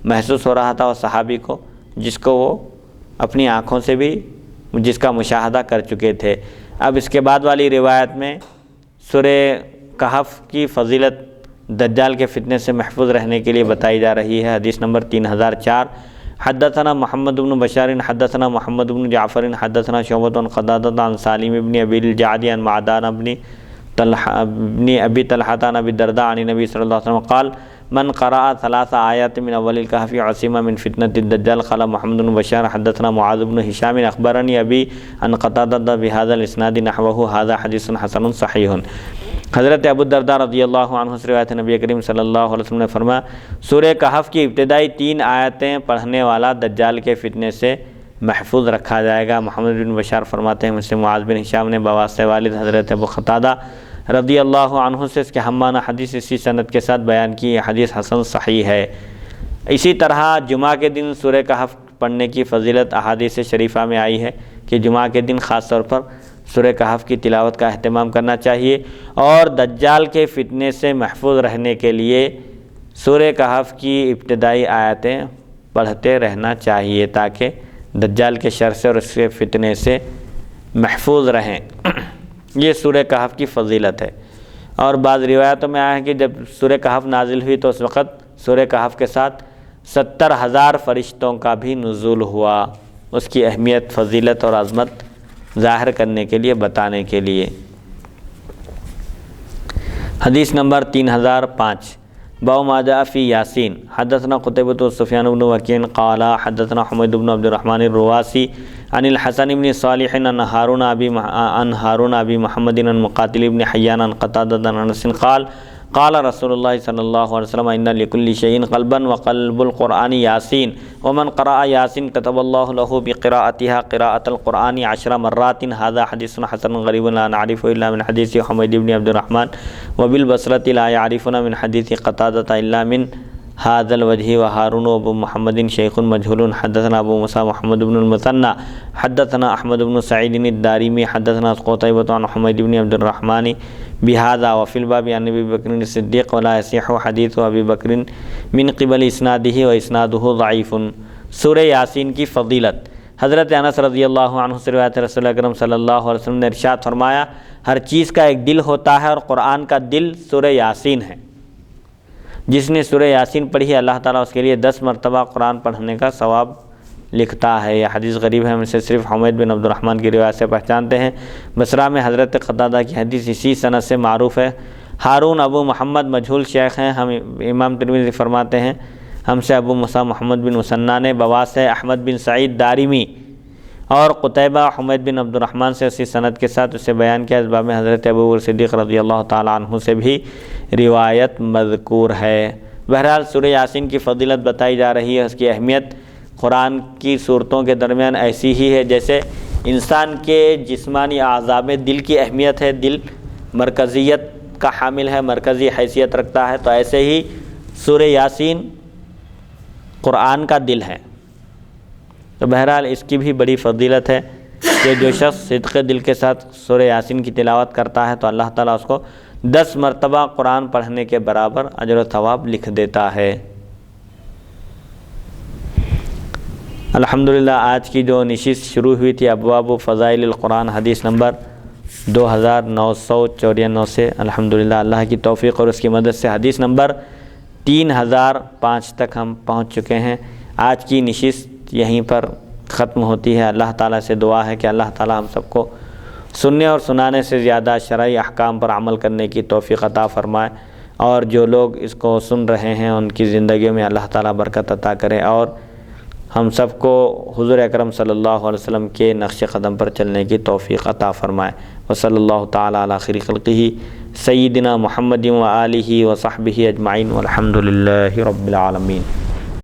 S1: محسوس ہو رہا تھا اس صحابی کو، جس کو وہ اپنی آنکھوں سے بھی جس کا مشاہدہ کر چکے تھے۔ اب اس کے بعد والی روایت میں سورہ کہف کی فضیلت دجال کے فتنے سے محفوظ رہنے کے لیے بتائی جا رہی ہے۔ حدیث نمبر 3004 حدثنا محمد بن بشار حدثنا محمد بن جعفر حدثنا شعبۃ عن قتادہ عن سالم بن ابی الجعد عن معدان بن ابی طلحہ عن ابی الدرداء عن النبی صلی اللہ علیہ وسلم قال من قرأ 3 آیات من اول الکہف عصم من فتنة الدجال. قال محمد بن بشار حدثنا معاذ بن ہشام اخبرنی ابی عن قتادہ بهذا الاسناد نحوه هذا حدیث حسن صحیح. حضرت ابو الدرداء رضی اللہ عنہ سے روایت نبی کریم صلی اللہ علیہ وسلم نے فرمایا سورہ کہف کی ابتدائی 3 آیتیں پڑھنے والا دجال کے فتنے سے محفوظ رکھا جائے گا. محمد بن بشار فرماتے ہیں مجھ سے معاذ بن ہشام نے بواسطہ والد حضرت ابو قتادہ رضی اللہ عنہ سے اس کے ہم معنی حدیث اسی سند کے ساتھ بیان کی. یہ حدیث حسن صحیح ہے. اسی طرح جمعہ کے دن سورہ کہف پڑھنے کی فضیلت احادیث شریفہ میں آئی ہے کہ جمعہ کے دن خاص طور پر سورہ کہف کی تلاوت کا اہتمام کرنا چاہیے اور دجال کے فتنے سے محفوظ رہنے کے لیے سورہ کہف کی ابتدائی آیتیں پڑھتے رہنا چاہیے تاکہ دجال کے شر سے اور اس کے فتنے سے محفوظ رہیں. یہ سورہ کہف کی فضیلت ہے. اور بعض روایتوں میں آیا ہے کہ جب سورہ کہف نازل ہوئی تو اس وقت سورہ کہف کے ساتھ 70,000 فرشتوں کا بھی نزول ہوا. اس کی اہمیت فضیلت اور عظمت ظاہر کرنے کے لیے بتانے کے لیے. حدیث نمبر 3005 باب ما جاء فی یاسین. حدثنا قتیبۃ وسفیان بن وکیع قال حدثنا حمید بن عبد الرحمن الرواسی عن الحسن بن صالح عن هارون ابی محمد عن مقاتل بن حیان عن قتادہ عن انس قال قال رسول اللہ صلی اللہ علیہ وسلم ان لكل شيء قلبا وقلب القرآن یاسین ومن قرأ یاسین كتب اللہ له بقراءتها قراءة القرآن 10 مرات. هذا حدیث حسن غریب لا نعرف الا من حدیث حمید بن عبد الرحمن وبالبصرة لا يعرفون من حدیث قتادة الا من هذا الوجه وهارون ابو محمد شیخ مجهول. حدثنا ابو موسى محمد بن المثنى حدثنا احمد بن سعید الدارمی حدثنا قتیبۃ عن حمید بن عبد الرحمن بهذا وفي الباب عن ابي بکر الصدیق ولا يصح حدیث ابی بکر من قبل اسناده واسناده ضعیف. سورہ یاسین کی فضیلت. حضرت انس رضی اللہ عنہ سے روایت رسول اکرم صلی اللہ علیہ وسلم نے ارشاد فرمایا ہر چیز کا ایک دل ہوتا ہے اور قرآن کا دل سورہ یاسین ہے. جس نے سورہ یاسین پڑھی ہے اللہ تعالیٰ اس کے لیے 10 مرتبہ قرآن پڑھنے کا ثواب لکھتا ہے. یہ حدیث غریب ہے. ہم اسے صرف حمید بن عبد الرحمن کی روایت سے پہچانتے ہیں. بصرہ میں حضرت قتادہ کی حدیث اسی سند سے معروف ہے. ہارون ابو محمد مجہول شیخ ہیں. ہم امام ترمذی فرماتے ہیں ہم سے ابو موسیٰ محمد بن مثنیٰ نے بواسطہ احمد بن سعید دارمی اور قتیبہ حمید بن عبد الرحمن سے اسی سند کے ساتھ اسے بیان کیا. اس باب میں حضرت ابو بکر صدیق رضی اللہ تعالیٰ عنہ سے بھی روایت مذکور ہے. بہرحال سورہ یاسین کی فضیلت بتائی جا رہی ہے. اس کی اہمیت قرآن کی صورتوں کے درمیان ایسی ہی ہے جیسے انسان کے جسمانی اعضاء میں دل کی اہمیت ہے. دل مرکزیت کا حامل ہے, مرکزی حیثیت رکھتا ہے, تو ایسے ہی سورہ یاسین قرآن کا دل ہے. تو بہرحال اس کی بھی بڑی فضیلت ہے کہ جو شخص صدق دل کے ساتھ سورہ یاسین کی تلاوت کرتا ہے تو اللہ تعالیٰ اس کو 10 مرتبہ قرآن پڑھنے کے برابر اجر و ثواب لکھ دیتا ہے. الحمدللہ آج کی جو نشست شروع ہوئی تھی ابواب فضائل القرآن حدیث نمبر 2994 سے الحمدللہ اللہ کی توفیق اور اس کی مدد سے حدیث نمبر 3005 تک ہم پہنچ چکے ہیں. آج کی نشست یہیں پر ختم ہوتی ہے. اللہ تعالیٰ سے دعا ہے کہ اللہ تعالیٰ ہم سب کو سننے اور سنانے سے زیادہ شرعی احکام پر عمل کرنے کی توفیق عطا فرمائے, اور جو لوگ اس کو سن رہے ہیں ان کی زندگیوں میں اللہ تعالیٰ برکت عطا کرے, اور ہم سب کو حضور اکرم صلی اللہ علیہ وسلم کے نقش قدم پر چلنے کی توفیق عطا فرمائے. وصلی اللہ تعالیٰ علی خیر خلقہ سیدنا محمد و آلہ و صحبہ اجمعین والحمد للہ رب العالمین.